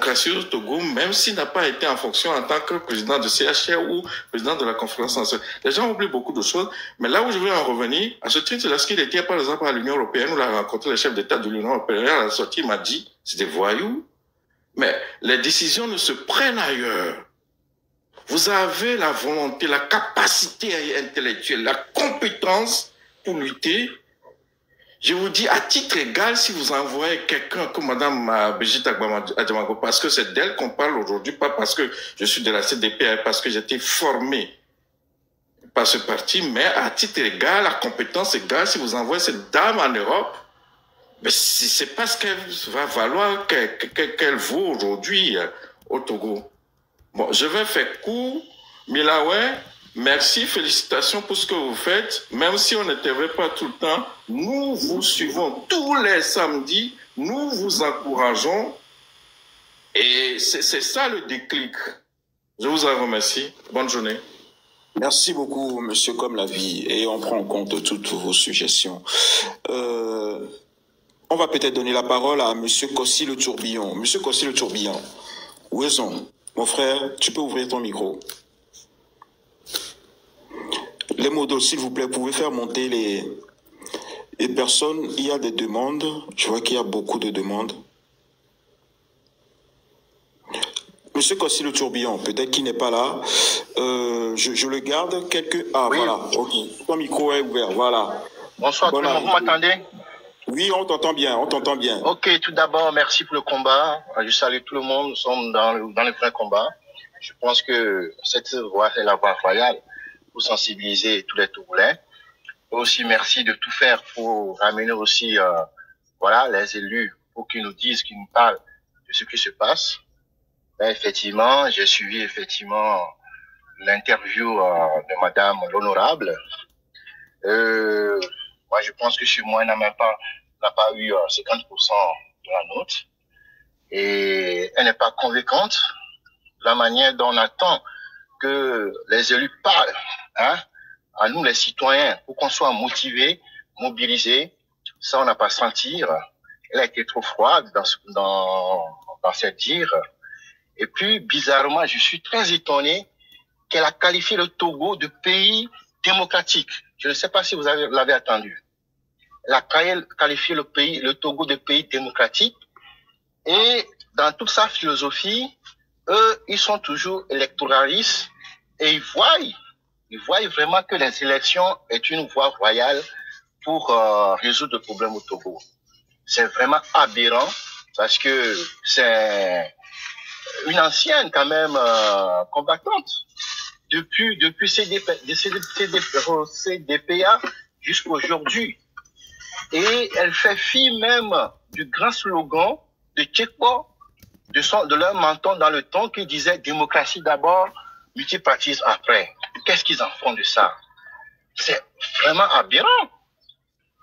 démocratie au Togo, même s'il n'a pas été en fonction en tant que président de CHR ou président de la conférence nationale. Les gens oublient beaucoup de choses, mais là où je veux en revenir, à ce titre, lorsqu'il était par exemple à l'Union européenne, où il a rencontré le chef d'État de l'Union européenne, à la sortie, il m'a dit, c'est des voyous, mais les décisions ne se prennent ailleurs. Vous avez la volonté, la capacité intellectuelle, la compétence pour lutter. Je vous dis, à titre égal, si vous envoyez quelqu'un comme Mme Brigitte Adjamago, parce que c'est d'elle qu'on parle aujourd'hui, pas parce que je suis de la CDP, parce que j'ai été formé par ce parti, mais à titre égal, à compétence égale, si vous envoyez cette dame en Europe, mais c'est pas ce qu'elle va valoir qu'elle vaut aujourd'hui au Togo. Bon, je vais faire court. Milawe, merci, félicitations pour ce que vous faites. Même si on n'intervient pas tout le temps, nous vous suivons tous les samedis, nous vous encourageons. Et c'est ça le déclic. Je vous en remercie. Bonne journée. Merci beaucoup, monsieur Comme la Vie, et on prend en compte toutes vos suggestions. On va peut-être donner la parole à monsieur Kossi Le Tourbillon. Monsieur Kossi Le Tourbillon, où est-on? Mon frère, tu peux ouvrir ton micro. Les modos, s'il vous plaît, vous pouvez faire monter les personnes. Il y a des demandes. Je vois qu'il y a beaucoup de demandes. Monsieur Kossi Le Tourbillon, peut-être qu'il n'est pas là. Je le garde quelques... Ah, oui. Voilà. Ok. Ton micro est ouvert. Voilà. Bonsoir tout le monde. Vous m'entendez? Oui, on t'entend bien. On t'entend bien. Ok. Tout d'abord, merci pour le combat. Je salue tout le monde. Nous sommes dans le vrai combat. Je pense que cette voie est la voie royale pour sensibiliser tous les Togolais. Aussi, merci de tout faire pour ramener aussi, voilà, les élus pour qu'ils nous disent, qu'ils nous parlent de ce qui se passe. Ben, effectivement, j'ai suivi effectivement l'interview de Madame l'Honorable. Moi, je pense que chez moi, elle n'a pas eu 50% de la note. Et elle n'est pas convaincante de la manière dont on attend que les élus parlent, hein, à nous les citoyens, pour qu'on soit motivés, mobilisés. Ça, on n'a pas senti. Elle a été trop froide dans ses dires. Et puis, bizarrement, je suis très étonné qu'elle a qualifié le Togo de pays démocratique. Je ne sais pas si vous l'avez entendu. Elle a qualifié le Togo de pays démocratique. Et dans toute sa philosophie, eux, ils sont toujours électoralistes et ils voient vraiment que les élections est une voie royale pour résoudre le problème au Togo. C'est vraiment aberrant parce que c'est une ancienne quand même combattante depuis CDPA jusqu'à aujourd'hui. Et elle fait fi même du grand slogan de Tchekpo, de leur menton dans le temps qui disait démocratie d'abord, multipartisme après. Qu'est-ce qu'ils en font de ça? C'est vraiment aberrant.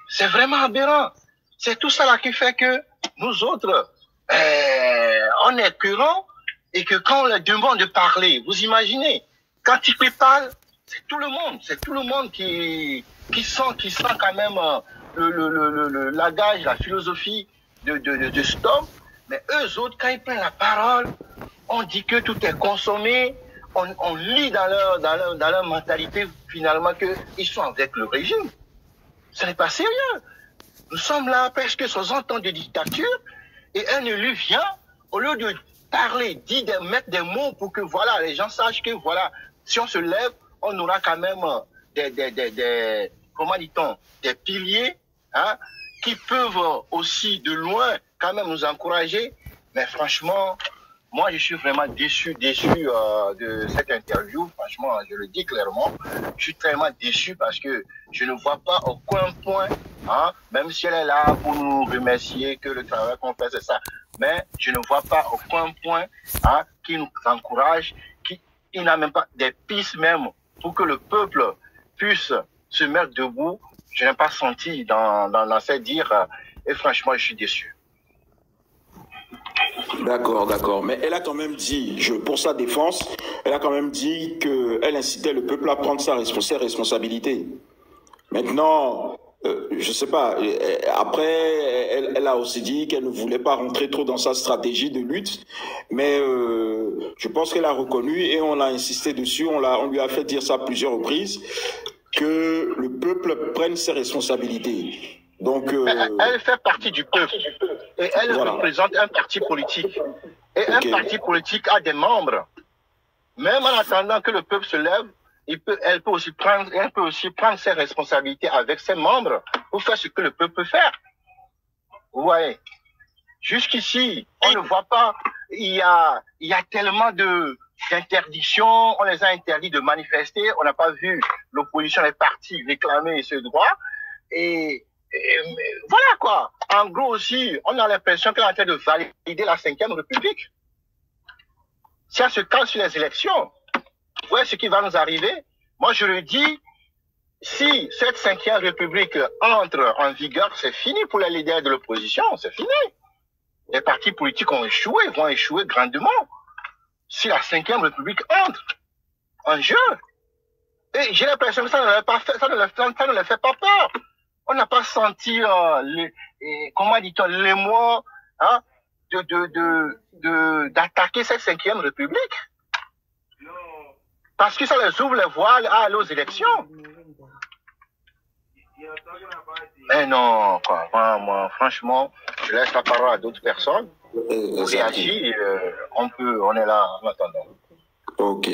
C'est vraiment aberrant. C'est tout ça là qui fait que nous autres, on est courant et que quand on leur demande de parler, vous imaginez, quand ils parlent, c'est tout le monde qui sent quand même le langage, la philosophie de Stop. Mais eux autres, quand ils prennent la parole, on dit que tout est consommé, on lit dans leur mentalité finalement qu'ils sont avec le régime. Ce n'est pas sérieux. Nous sommes là presque 60 ans de dictature et un élu vient, au lieu de parler, mettre des mots pour que voilà, les gens sachent que voilà, si on se lève, on aura quand même comment dit-on, des piliers, hein, qui peuvent aussi de loin quand même nous encourager. Mais franchement, moi je suis vraiment déçu de cette interview. Franchement, je le dis clairement, je suis tellement déçu parce que je ne vois pas aucun point, hein, même si elle est là pour nous remercier que le travail qu'on fait c'est ça. Mais je ne vois pas aucun point, hein, qui nous encourage, qui n'a même pas des pistes même pour que le peuple puisse se mettre debout. Je n'ai pas senti dans ces dires et franchement, je suis déçu. D'accord, d'accord. Mais elle a quand même dit, pour sa défense, elle a quand même dit qu'elle incitait le peuple à prendre ses responsabilités. Maintenant, je sais pas. Après, elle a aussi dit qu'elle ne voulait pas rentrer trop dans sa stratégie de lutte, mais je pense qu'elle a reconnu et on a insisté dessus. On lui a fait dire ça à plusieurs reprises que le peuple prenne ses responsabilités. Donc, elle fait partie du peuple et elle représente un parti politique. Et un parti politique a des membres. Même en attendant que le peuple se lève, elle peut aussi prendre ses responsabilités avec ses membres pour faire ce que le peuple peut faire. Vous voyez, jusqu'ici, on ne voit pas, il y a tellement d'interdictions, on les a interdits de manifester, on n'a pas vu l'opposition des partis réclamer ce droit, et voilà quoi. En gros aussi, on a l'impression qu'elle est en train de valider la 5e République. Si elle se calme sur les élections, vous voyez ce qui va nous arriver. Moi, je le dis, si cette 5e République entre en vigueur, c'est fini pour les leaders de l'opposition, c'est fini. Les partis politiques vont échouer grandement. Si la 5e République entre en jeu, et j'ai l'impression que ça ne leur fait pas peur. On n'a pas senti comment dit-on, l'émoi hein, d'attaquer cette 5e République. Parce que ça les ouvre les voies à aller aux élections. Mais non, quoi. Moi, franchement, je laisse la parole à d'autres personnes. Pour réagir, on est là en attendant. Ok.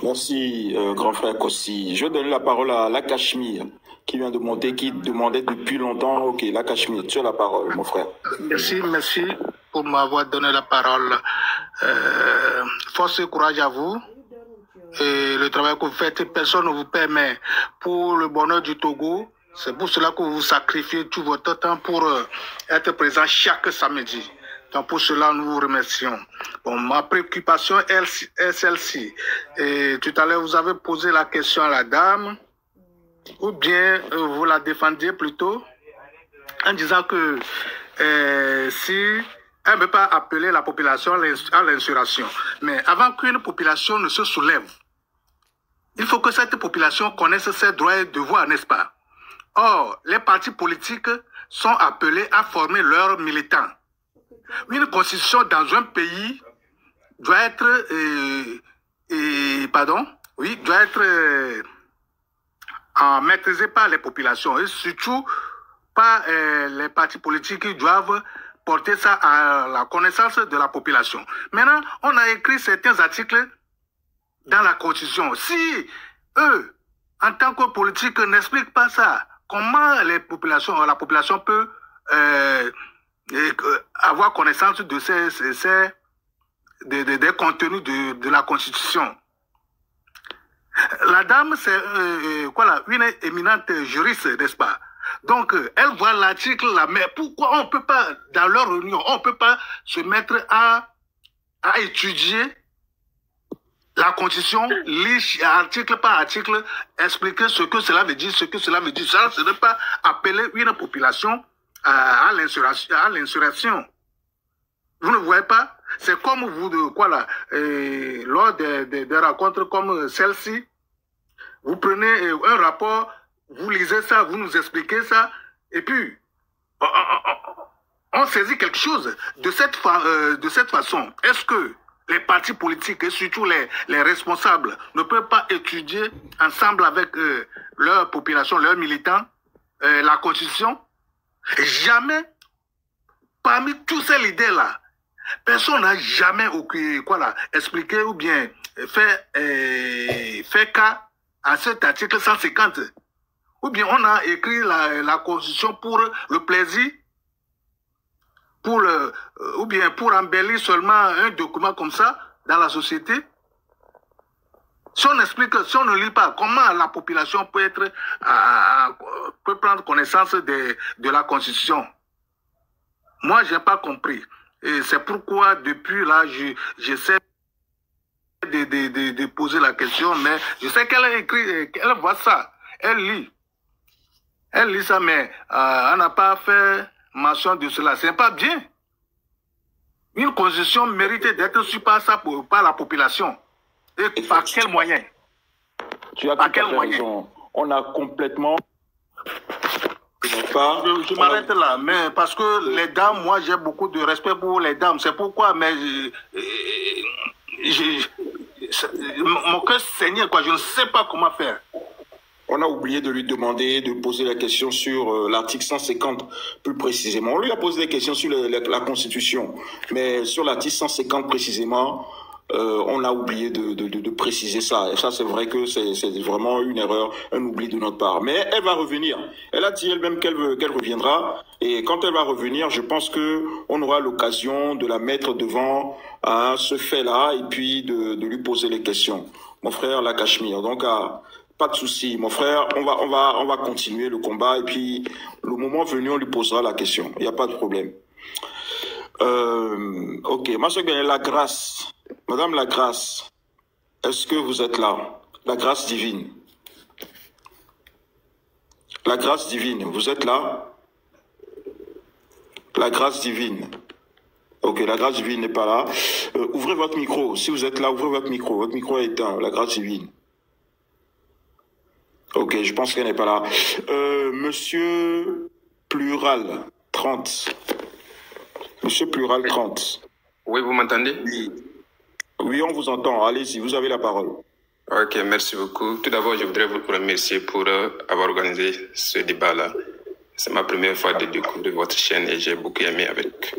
Merci, grand frère Kossi. Je vais donner la parole à la Cachemire, qui vient de monter, qui demandait depuis longtemps. Ok, la Cachemire, tu as la parole, mon frère. Merci pour m'avoir donné la parole. Force et courage à vous. Et le travail que vous faites, personne ne vous permet pour le bonheur du Togo. C'est pour cela que vous sacrifiez tout votre temps pour être présent chaque samedi. Donc pour cela, nous vous remercions. Bon, ma préoccupation est celle-ci. Et tout à l'heure, vous avez posé la question à la dame, ou bien vous la défendiez plutôt, en disant que si elle ne veut pas appeler la population à l'insurrection, mais avant qu'une population ne se soulève, il faut que cette population connaisse ses droits et devoirs, n'est-ce pas? Or, les partis politiques sont appelés à former leurs militants. Une constitution dans un pays doit être, maîtrisée par les populations et surtout par les partis politiques qui doivent porter ça à la connaissance de la population. Maintenant, on a écrit certains articles dans la Constitution. Si eux, en tant que politiques, n'expliquent pas ça, comment la population peut avoir connaissance de des contenus de la Constitution? La dame, c'est une éminente juriste, n'est-ce pas? Donc, elle voit l'article là, mais pourquoi on ne peut pas, dans leur réunion, on ne peut pas se mettre à étudier la Constitution, lire article par article, expliquer ce que cela veut dire, ce n'est pas appeler une population à l'insurrection. Vous ne voyez pas? C'est comme vous, lors des rencontres comme celle-ci, vous prenez un rapport, vous lisez ça, vous nous expliquez ça, et puis on saisit quelque chose. De cette façon, est-ce que les partis politiques et surtout les responsables ne peuvent pas étudier ensemble avec leur population, leurs militants, la Constitution? Jamais, parmi tous ces leaders-là, personne n'a jamais expliqué ou bien fait cas à cet article 150. Ou bien on a écrit la Constitution pour le plaisir, ou bien pour embellir seulement un document comme ça dans la société. Si on explique, si on ne lit pas, comment la population peut prendre connaissance de la Constitution? Moi, je n'ai pas compris. Et c'est pourquoi, depuis là, j'essaie de poser la question, mais je sais qu'elle a écrit, elle voit ça, elle lit ça, mais elle n'a pas fait mention de cela. Ce n'est pas bien. Une constitution mérite d'être suivie par la population. Et par quel moyen? Tu as tout à fait raison. On a complètement de notre part. Je m'arrête là, mais parce que les dames, moi j'ai beaucoup de respect pour les dames. C'est pourquoi, mais mon cœur saignait, quoi. Je ne sais pas comment faire. On a oublié de lui demander de poser la question sur l'article 150 plus précisément. On lui a posé des questions sur la Constitution, mais sur l'article 150 précisément, on a oublié de préciser ça. Et ça, c'est vrai que c'est vraiment une erreur, un oubli de notre part. Mais elle va revenir. Elle a dit elle-même qu'elle reviendra. Et quand elle va revenir, je pense que on aura l'occasion de la mettre devant ce fait-là et puis de lui poser les questions. Mon frère, la Cachemire. Donc, pas de souci, mon frère, on va continuer le combat et puis le moment venu, on lui posera la question. Il n'y a pas de problème. Ok, ma soeur, la grâce. Madame la grâce, est-ce que vous êtes là? La grâce divine. La grâce divine, vous êtes là? La grâce divine. Ok, la grâce divine n'est pas là. Ouvrez votre micro. Si vous êtes là, ouvrez votre micro. Votre micro est éteint. La grâce divine. Ok, je pense qu'elle n'est pas là. Monsieur Plural 30. Monsieur Plural 30. Oui, vous m'entendez? Oui, on vous entend. Allez-y, vous avez la parole. Ok, merci beaucoup. Tout d'abord, je voudrais vous remercier pour avoir organisé ce débat-là. C'est ma première fois de découvrir votre chaîne et j'ai beaucoup aimé avec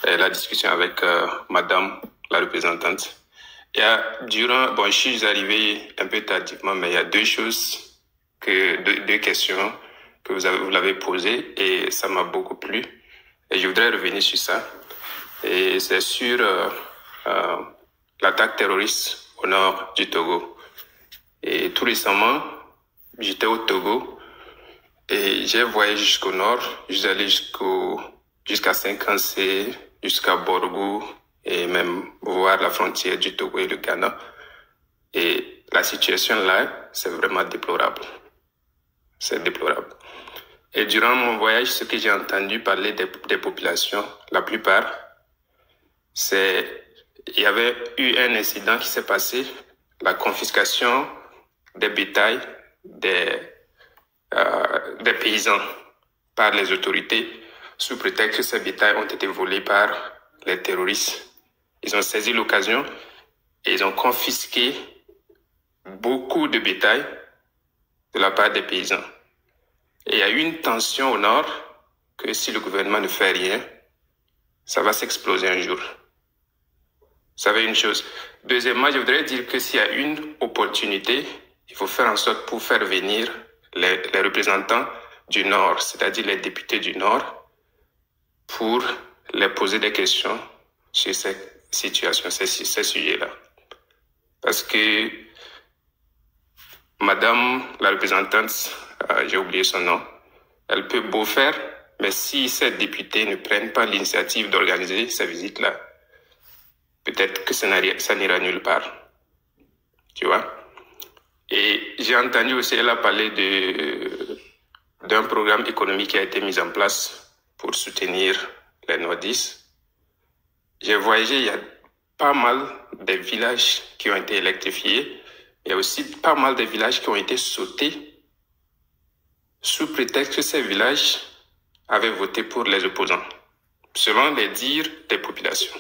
la discussion avec madame la représentante. Bon, je suis arrivé un peu tardivement, mais il y a deux questions que vous l'avez posées et ça m'a beaucoup plu. Et je voudrais revenir sur ça. Et c'est sur l'attaque terroriste au nord du Togo. Et tout récemment, j'étais au Togo et j'ai voyagé jusqu'au nord. Je suis allé jusqu'à Saint-Cancé, jusqu'à Borgou et même voir la frontière du Togo et le Ghana. Et la situation là, c'est vraiment déplorable. C'est déplorable. Et durant mon voyage, ce que j'ai entendu parler des populations, la plupart, il y avait eu un incident qui s'est passé, la confiscation des bétails des paysans par les autorités, sous prétexte que ces bétails ont été volés par les terroristes. Ils ont saisi l'occasion et ils ont confisqué beaucoup de bétail de la part des paysans. Et il y a eu une tension au nord que si le gouvernement ne fait rien, ça va s'exploser un jour. Vous savez une chose. Deuxièmement, je voudrais dire que s'il y a une opportunité, il faut faire en sorte pour faire venir les représentants du Nord, c'est-à-dire les députés du Nord, pour les poser des questions sur ces situations, ces sujets-là. Parce que madame la représentante, j'ai oublié son nom, elle peut beau faire, mais si ces députés ne prennent pas l'initiative d'organiser ces visites-là, peut-être que ça n'ira nulle part. Tu vois? Et j'ai entendu aussi, elle a parlé d'un programme économique qui a été mis en place pour soutenir les nordistes. J'ai voyagé, il y a pas mal de villages qui ont été électrifiés. Il y a aussi pas mal de villages qui ont été sautés sous prétexte que ces villages avaient voté pour les opposants, selon les dires des populations.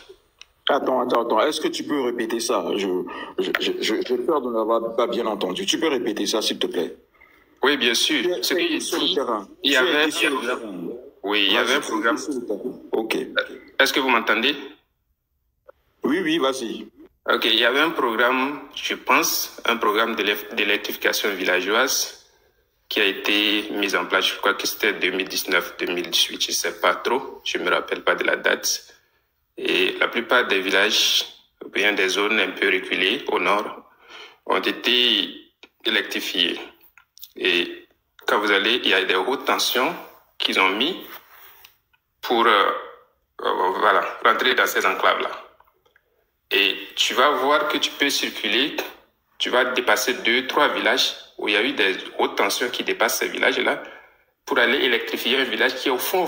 Attends. Est-ce que tu peux répéter ça? J'ai peur de n'avoir pas bien entendu. Tu peux répéter ça, s'il te plaît? Oui, bien sûr. Ce que j'ai dit, il y avait un programme. Ok. Est-ce que vous m'entendez? Oui, vas-y. Ok, il y avait un programme, je pense, un programme d'électrification villageoise qui a été mis en place, je crois que c'était 2019-2018, je ne sais pas trop, je ne me rappelle pas de la date. Et la plupart des villages, ou bien des zones un peu reculées au nord, ont été électrifiées. Et quand vous allez, il y a des hautes tensions qu'ils ont mis pour rentrer dans ces enclaves-là. Et tu vas voir que tu peux circuler, tu vas dépasser 2-3 villages où il y a eu des hautes tensions qui dépassent ces villages-là pour aller électrifier un village qui est au fond.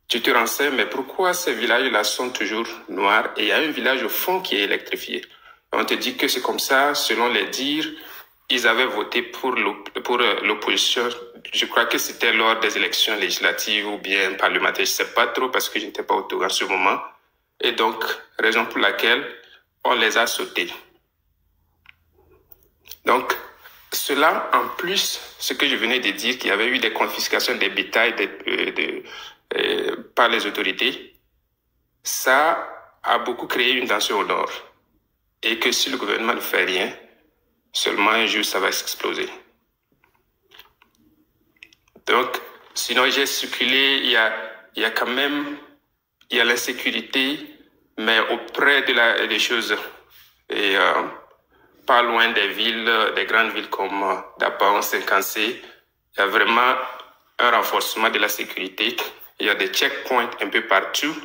Tu te renseignes, mais pourquoi ces villages-là sont toujours noirs et il y a un village au fond qui est électrifié? On te dit que c'est comme ça, selon les dires ils avaient voté pour l'opposition. Je crois que c'était lors des élections législatives ou bien parlementaires. Je ne sais pas trop parce que je n'étais pas au Togo en ce moment. Et donc, raison pour laquelle on les a sautés. Donc, cela, en plus, ce que je venais de dire, qu'il y avait eu des confiscations des bétails par les autorités, ça a beaucoup créé une tension au nord. Et que si le gouvernement ne fait rien, seulement un jour, ça va exploser. Donc, sinon, j'ai circulé, il y a quand même, il y a l'insécurité, mais auprès des choses, et pas loin des villes, des grandes villes comme Dapan, Senkansé, il y a vraiment un renforcement de la sécurité. Il y a des checkpoints un peu partout,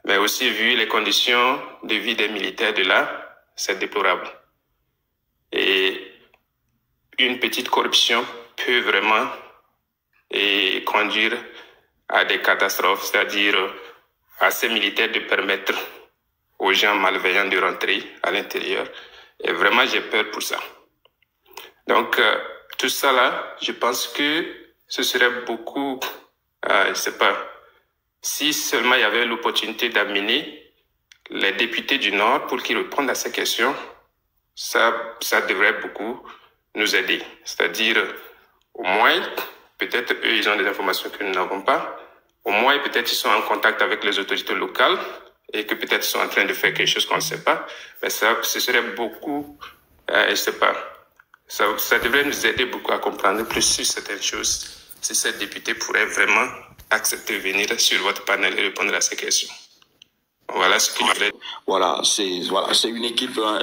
mais aussi vu les conditions de vie des militaires de là, c'est déplorable. Et une petite corruption peut vraiment conduire à des catastrophes, c'est-à-dire à ces militaires de permettre aux gens malveillants de rentrer à l'intérieur. Et vraiment, j'ai peur pour ça. Donc, tout ça là, je pense que ce serait beaucoup, je sais pas, si seulement il y avait l'opportunité d'amener les députés du Nord pour qu'ils répondent à ces questions, ça devrait beaucoup nous aider. C'est-à-dire, au moins, peut-être eux, ils ont des informations que nous n'avons pas. Au moins, peut-être ils sont en contact avec les autorités locales et que peut-être ils sont en train de faire quelque chose qu'on ne sait pas. Mais ça, ce serait beaucoup, je sais pas, ça devrait nous aider beaucoup à comprendre plus sur certaines choses. Si ces députés pourraient vraiment accepter de venir sur votre panel et répondre à ces questions. Voilà ce que je voulais. Voilà, c'est une équipe. Hein,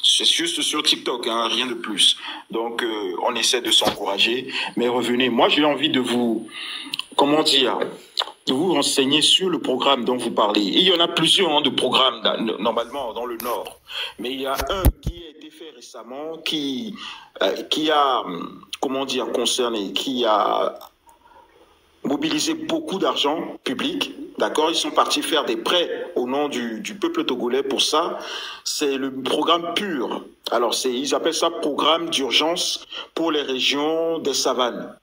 c'est juste sur TikTok, hein, rien de plus. Donc, on essaie de s'encourager. Mais revenez. Moi, j'ai envie de vous, comment dire, de vous renseigner sur le programme dont vous parlez. Il y en a plusieurs de programmes normalement dans le Nord, mais il y a un qui a été fait récemment, qui a, comment dire, concerné, qui a mobilisé beaucoup d'argent public. D'accord, ils sont partis faire des prêts au nom du peuple togolais pour ça. C'est le programme PUR. Alors, ils appellent ça programme d'urgence pour les régions des savanes.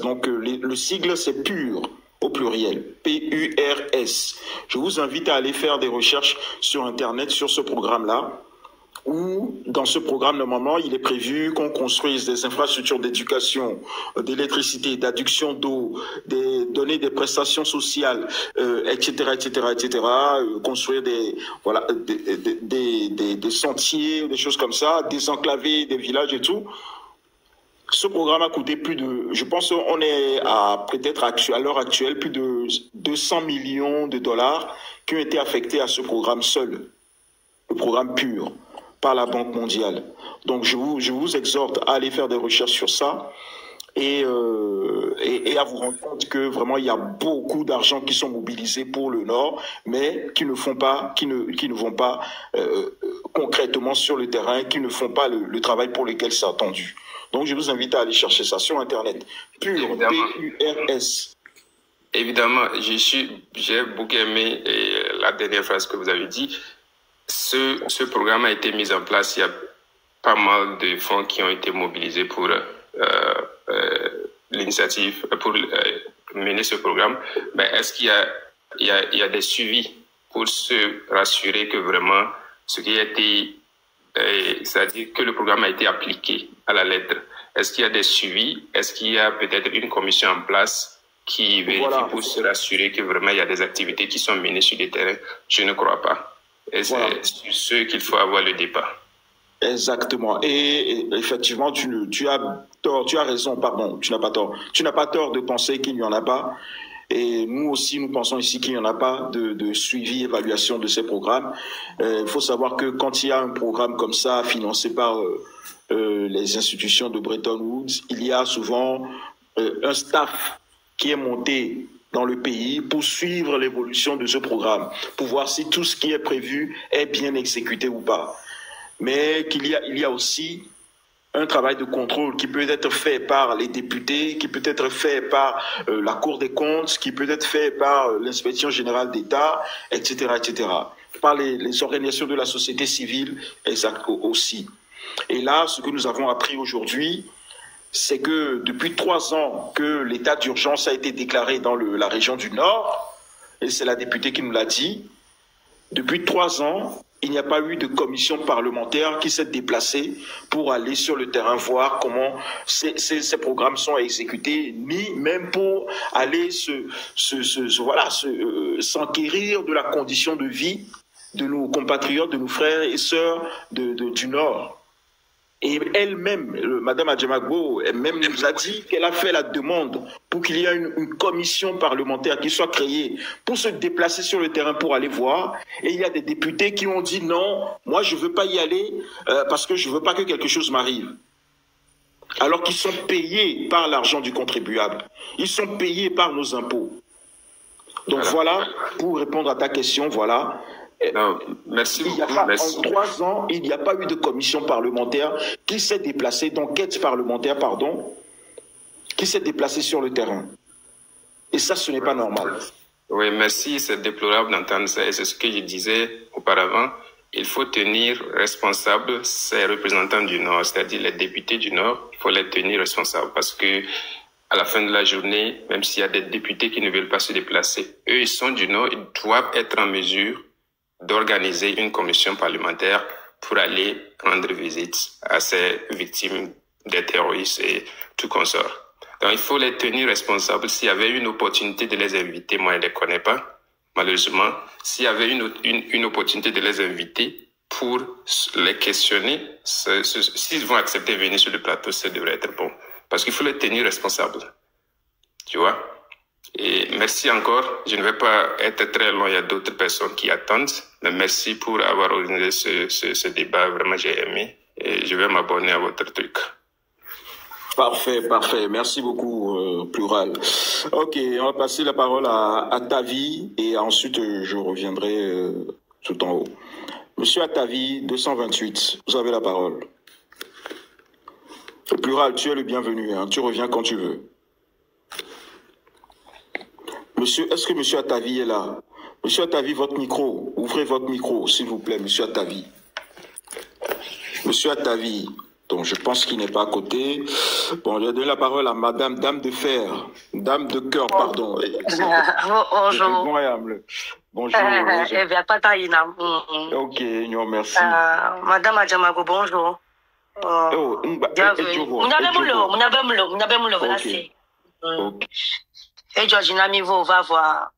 Donc, le sigle, c'est PUR, au pluriel. P-U-R-S. Je vous invite à aller faire des recherches sur Internet sur ce programme-là. Où, dans ce programme, normalement, il est prévu qu'on construise des infrastructures d'éducation, d'électricité, d'adduction d'eau, donner des prestations sociales, etc., construire des sentiers, des choses comme ça, désenclaver des villages et tout. Ce programme a coûté plus de, je pense qu'on est peut-être à l'heure actuelle, plus de 200 millions de dollars qui ont été affectés à ce programme seul, le programme PUR, par la Banque mondiale. Donc, je vous exhorte à aller faire des recherches sur ça et à vous rendre compte que vraiment, il y a beaucoup d'argent qui sont mobilisés pour le Nord, mais qui ne vont pas concrètement sur le terrain, qui ne font pas le travail pour lequel c'est attendu. Donc, je vous invite à aller chercher ça sur Internet. PUR, P-U-R-S. Évidemment, j'ai beaucoup aimé la dernière phrase que vous avez dit. Ce programme a été mis en place, il y a pas mal de fonds qui ont été mobilisés pour l'initiative, pour mener ce programme. Mais est-ce qu'il y a des suivis pour se rassurer que vraiment ce qui a été, c'est-à-dire que le programme a été appliqué à la lettre? Est-ce qu'il y a des suivis? Est-ce qu'il y a peut-être une commission en place qui vérifie pour se rassurer que vraiment il y a des activités qui sont menées sur le terrain? Je ne crois pas. Et c'est sur ce qu'il faut avoir le débat. Exactement. Et effectivement, tu as raison, pardon, tu n'as pas tort. Tu n'as pas tort de penser qu'il n'y en a pas. Et nous aussi, nous pensons ici qu'il n'y en a pas de suivi, évaluation de ces programmes. Il faut savoir que quand il y a un programme comme ça, financé par les institutions de Bretton Woods, il y a souvent un staff qui est monté dans le pays pour suivre l'évolution de ce programme, pour voir si tout ce qui est prévu est bien exécuté ou pas. Mais il y a aussi un travail de contrôle qui peut être fait par les députés, qui peut être fait par la Cour des comptes, qui peut être fait par l'Inspection générale d'État, etc., par les organisations de la société civile, exact aussi. Et là, ce que nous avons appris aujourd'hui, c'est que depuis 3 ans que l'état d'urgence a été déclaré dans la région du Nord, et c'est la députée qui nous l'a dit, depuis 3 ans, il n'y a pas eu de commission parlementaire qui s'est déplacée pour aller sur le terrain voir comment ces programmes sont exécutés, ni même pour aller s'enquérir de la condition de vie de nos compatriotes, de nos frères et sœurs du Nord. Et elle-même, Mme Adjemagbo, elle-même nous a dit qu'elle a fait la demande pour qu'il y ait une commission parlementaire qui soit créée pour se déplacer sur le terrain pour aller voir. Et il y a des députés qui ont dit non, moi je ne veux pas y aller parce que je ne veux pas que quelque chose m'arrive. Alors qu'ils sont payés par l'argent du contribuable. Ils sont payés par nos impôts. Donc voilà, pour répondre à ta question, voilà. Non, merci beaucoup. En 3 ans, il n'y a pas eu de commission parlementaire qui s'est déplacée, d'enquête parlementaire, pardon, qui s'est déplacée sur le terrain. Et ça, ce n'est pas normal. Oui, merci. C'est déplorable d'entendre ça. Et c'est ce que je disais auparavant. Il faut tenir responsables ces représentants du Nord, c'est-à-dire les députés du Nord. Il faut les tenir responsables parce que à la fin de la journée, même s'il y a des députés qui ne veulent pas se déplacer, eux, ils sont du Nord, ils doivent être en mesure d'organiser une commission parlementaire pour aller rendre visite à ces victimes des terroristes et tout consort. Donc, il faut les tenir responsables. S'il y avait une opportunité de les inviter, moi, je ne les connais pas, malheureusement. S'il y avait une opportunité de les inviter pour les questionner, s'ils vont accepter de venir sur le plateau, ça devrait être bon. Parce qu'il faut les tenir responsables. Tu vois? Et merci encore. Je ne vais pas être très long. Il y a d'autres personnes qui attendent. Mais merci pour avoir organisé ce débat. Vraiment, j'ai aimé. Et je vais m'abonner à votre truc. Parfait, parfait. Merci beaucoup, Plural. Ok, on va passer la parole à Tavi et ensuite je reviendrai tout en haut. Monsieur Atavi, 228, vous avez la parole. Plural, tu es le bienvenu. Hein. Tu reviens quand tu veux. Monsieur, est-ce que Monsieur Atavi est là? Monsieur Atavi, votre micro. Ouvrez votre micro, s'il vous plaît, Monsieur Atavi. Monsieur Atavi. Donc, je pense qu'il n'est pas à côté. Bon, je vais donner la parole à Madame Dame de Fer. Dame de cœur, pardon. Bonjour. Bonjour. Ok, non, merci. Madame Adjemagbo, bonjour. Et Georgina Mivo va voir.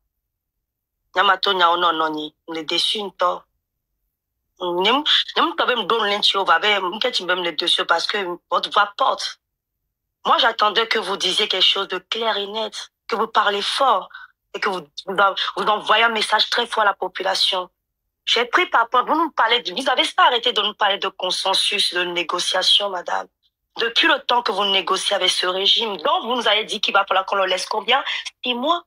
Yamato Nyaono Noni, on est déçus une temps. Parce que votre voix porte. Moi, j'attendais que vous disiez quelque chose de clair et net, que vous parlez fort et que vous envoyez un message très fort à la population. J'ai pris par rapport, vous avez pas arrêté de nous parler de consensus, de négociation, madame. Depuis le temps que vous négociez avec ce régime, donc vous nous avez dit qu'il va falloir qu'on le laisse combien? 6 mois?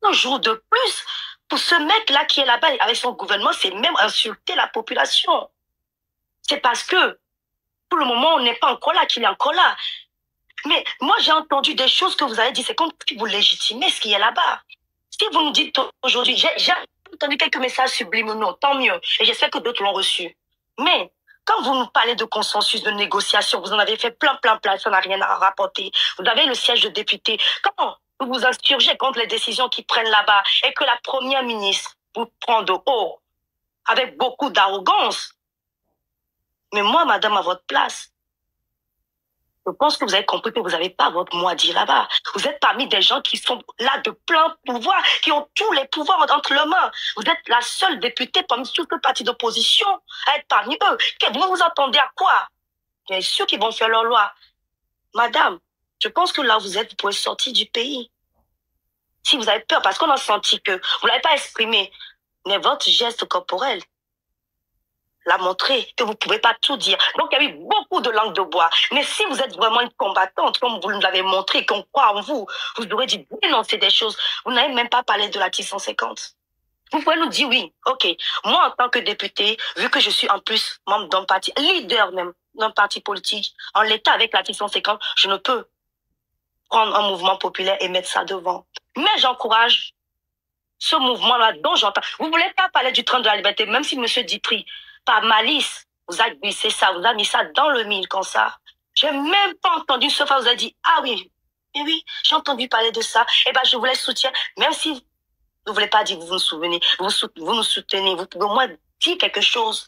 Un jour de plus? Pour ce mec-là qui est là-bas avec son gouvernement, c'est même insulter la population. C'est parce que, pour le moment, on n'est pas encore là, qu'il est encore là. Mais moi, j'ai entendu des choses que vous avez dit, c'est comme si vous légitimez ce qui est là-bas. Si vous nous dites aujourd'hui, j'ai entendu quelques messages subliminaux, tant mieux, et j'espère que d'autres l'ont reçu. Mais, quand vous nous parlez de consensus, de négociation, vous en avez fait plein, ça n'a rien à rapporter. Vous avez le siège de député. Comment vous vous insurgez contre les décisions qu'ils prennent là-bas et que la première ministre vous prend de haut avec beaucoup d'arrogance? Mais moi, madame, à votre place, je pense que vous avez compris que vous n'avez pas votre mot à dire là-bas. Vous êtes parmi des gens qui sont là de plein pouvoir, qui ont tous les pouvoirs entre leurs mains. Vous êtes la seule députée parmi tous les partis d'opposition à être parmi eux. Vous vous attendez à quoi? Bien sûr qu'ils vont faire leur loi. Madame, je pense que là, vous pouvez sortir du pays. Si vous avez peur, parce qu'on a senti que vous ne l'avez pas exprimé, mais votre geste corporel l'a montré que vous ne pouvez pas tout dire. Donc, il y a eu beaucoup de langue de bois. Mais si vous êtes vraiment une combattante, comme vous nous l'avez montré, qu'on croit en vous, vous aurez dû dénoncer des choses. Vous n'avez même pas parlé de l'article 150. Vous pouvez nous dire oui, ok. Moi, en tant que député, vu que je suis en plus membre d'un parti, leader même d'un parti politique, en l'état avec l'article 150, je ne peux prendre un mouvement populaire et mettre ça devant. Mais j'encourage ce mouvement-là dont j'entends. Vous ne voulez pas parler du train de la liberté, même si M. Dipri, par malice, vous avez glissé ça, vous avez mis ça dans le mille comme ça. J'ai même pas entendu ce fois, vous avez dit, ah oui, mais oui, j'ai entendu parler de ça. Eh ben, je vous laisse soutien, même si vous ne voulez pas dire que vous vous souvenez, vous nous soutenez, vous pouvez au moins dire quelque chose.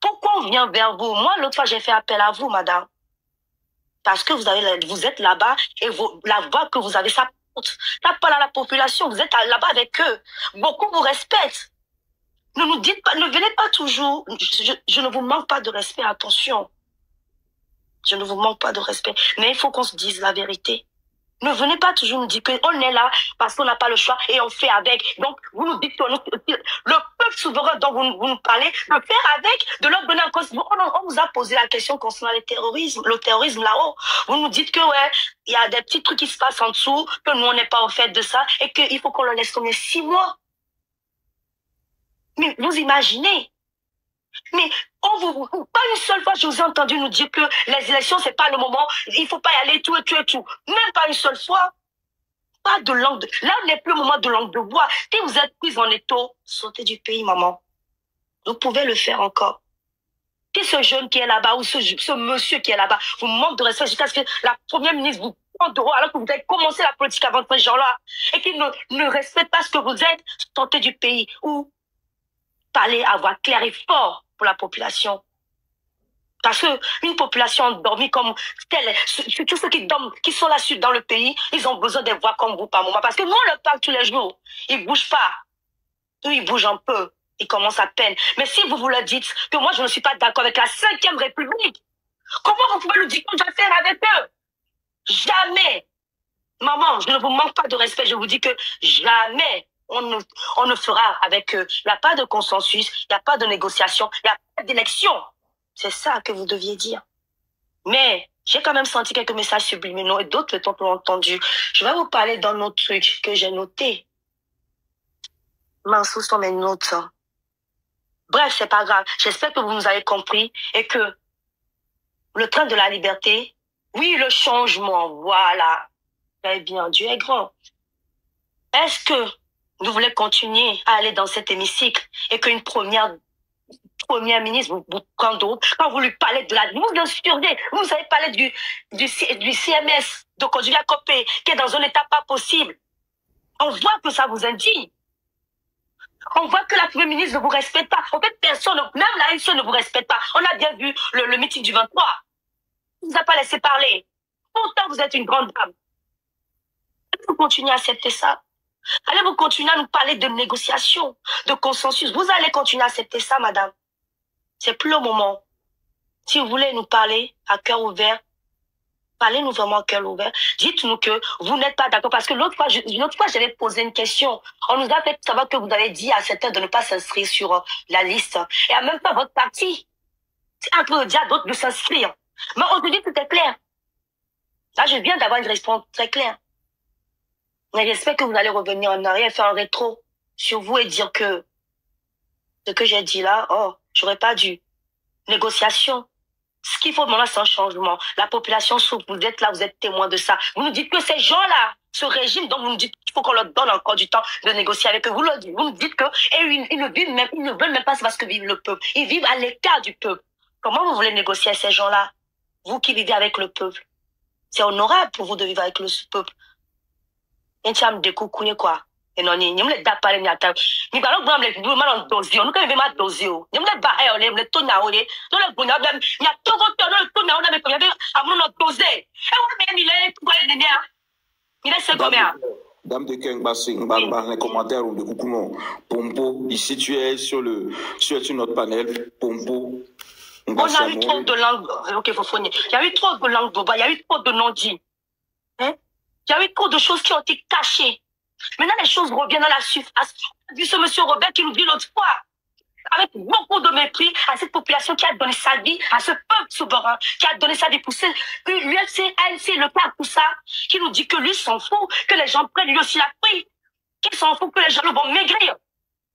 Pourquoi on vient vers vous? Moi, l'autre fois, j'ai fait appel à vous, madame. Parce que vous êtes là-bas et la voix que vous avez, ça porte. Ça parle à la population, vous êtes là-bas avec eux. Beaucoup vous respectent. Ne nous dites pas, ne venez pas toujours. Je ne vous manque pas de respect, attention. Je ne vous manque pas de respect. Mais il faut qu'on se dise la vérité. Ne venez pas toujours nous dire qu'on est là parce qu'on n'a pas le choix et on fait avec. Donc, vous nous dites que le peuple souverain dont vous nous parlez, le faire avec, de leur donner en cause. On vous a posé la question concernant le terrorisme là-haut. Vous nous dites que, ouais, il y a des petits trucs qui se passent en dessous, que nous, on n'est pas au fait de ça et qu'il faut qu'on le laisse tomber 6 mois. Mais vous imaginez? Mais pas une seule fois, je vous ai entendu nous dire que les élections, c'est pas le moment, il faut pas y aller, tout et tout et tout. Même pas une seule fois. Pas de langue de... Là, n'est plus le moment de langue de bois. Si vous êtes prise en étau, sortez du pays, maman. Vous pouvez le faire encore. Si ce jeune qui est là-bas ou ce monsieur qui est là-bas vous manque de respect jusqu'à ce que la première ministre vous prenne de haut alors que vous avez commencé la politique avant ces gens-là et qu'ils ne respectent pas ce que vous êtes, sortez du pays ou parlez à voix claire et fort pour la population. Parce que une population endormie comme telle, tous ceux qui dorment, qui sont là dans le pays, ils ont besoin de voix comme vous par moment. Parce que nous, on leur parle tous les jours. Ils ne bougent pas. Eux, ils bougent un peu. Ils commencent à peine. Mais si vous leur dites que moi, je ne suis pas d'accord avec la 5e République, comment vous pouvez nous dire qu'on doit faire avec eux? Jamais. Maman, je ne vous manque pas de respect. Je vous dis que jamais on ne fera avec eux. Il n'y a pas de consensus, il n'y a pas de négociation, il n'y a pas d'élection. C'est ça que vous deviez dire. Mais j'ai quand même senti quelques messages subliminaux et d'autres l'ont entendu. Je vais vous parler d'un autre truc que j'ai noté. Mince, où sont mes notes? Bref, c'est pas grave. J'espère que vous nous avez compris et que le train de la liberté, oui, le changement, voilà. Très bien, Dieu est grand. Est-ce que vous voulez continuer à aller dans cet hémicycle et qu'une première ministre vous prend d'autres quand vous lui parlez de la... Vous avez parlé du CMS, de Kodjolia Kopé, qui est dans un état pas possible. On voit que ça vous indigne. On voit que la première ministre ne vous respecte pas. En fait, personne, même la SE ne vous respecte pas. On a bien vu le meeting du 23. On ne vous a pas laissé parler. Pourtant, vous êtes une grande dame. Allez-vous continuer à accepter ça? Allez-vous continuer à nous parler de négociation, de consensus? Vous allez continuer à accepter ça, madame? C'est plus le moment. Si vous voulez nous parler à cœur ouvert, parlez-nous vraiment à cœur ouvert. Dites-nous que vous n'êtes pas d'accord. Parce que l'autre fois, j'avais posé une question. On nous a fait savoir que vous avez dit à certains de ne pas s'inscrire sur la liste. Et en même temps, votre parti, c'est un peu dire à d'autres de s'inscrire. Mais aujourd'hui, tout est clair. Là, je viens d'avoir une réponse très claire. Mais j'espère que vous allez revenir en arrière, faire un rétro sur vous et dire que ce que j'ai dit là, oh, j'aurais pas dû. Négociation. Ce qu'il faut maintenant, c'est un changement. La population souffre. Vous êtes là, vous êtes témoin de ça. Vous nous dites que ces gens-là, ce régime dont vous nous dites qu'il faut qu'on leur donne encore du temps de négocier avec eux, vous nous dites que, et ils ne veulent même pas parce que vive le peuple. Ils vivent à l'écart du peuple. Comment vous voulez négocier avec ces gens-là? Vous qui vivez avec le peuple. C'est honorable pour vous de vivre avec le peuple. Et tu as me découcouiller quoi? Et non, ni me da parler ni ata. Ni ba lo gba me le ma lo dozi o. Nu ka me ma dozi o. Ni me ba e le to na o le. No le gbonya ba ni atogo to no to na o na me ko ya be amu no doze. E wo me ni le ko le ni a. Ni le se come a. Dame de Keng Bassing, les commentaires ou de Koukoumo. Pompo, ici tu es sur notre panel. Pompo. On a eu trop de langues. Ok, faut finir. Il y a eu trop de langues Boba. Il y a eu trop de non-dits. Hein? Il y a eu trop de choses qui ont été cachées. Maintenant, les choses reviennent à la surface. On a vu ce monsieur Robert qui nous dit l'autre fois, avec beaucoup de mépris, à cette population qui a donné sa vie, à ce peuple souverain, qui a donné sa vie pour l'UFC, ANC, le père, tout ça, qui nous dit que lui s'en fout, que les gens prennent lui aussi la prise, qu'il s'en fout, que les gens vont maigrir.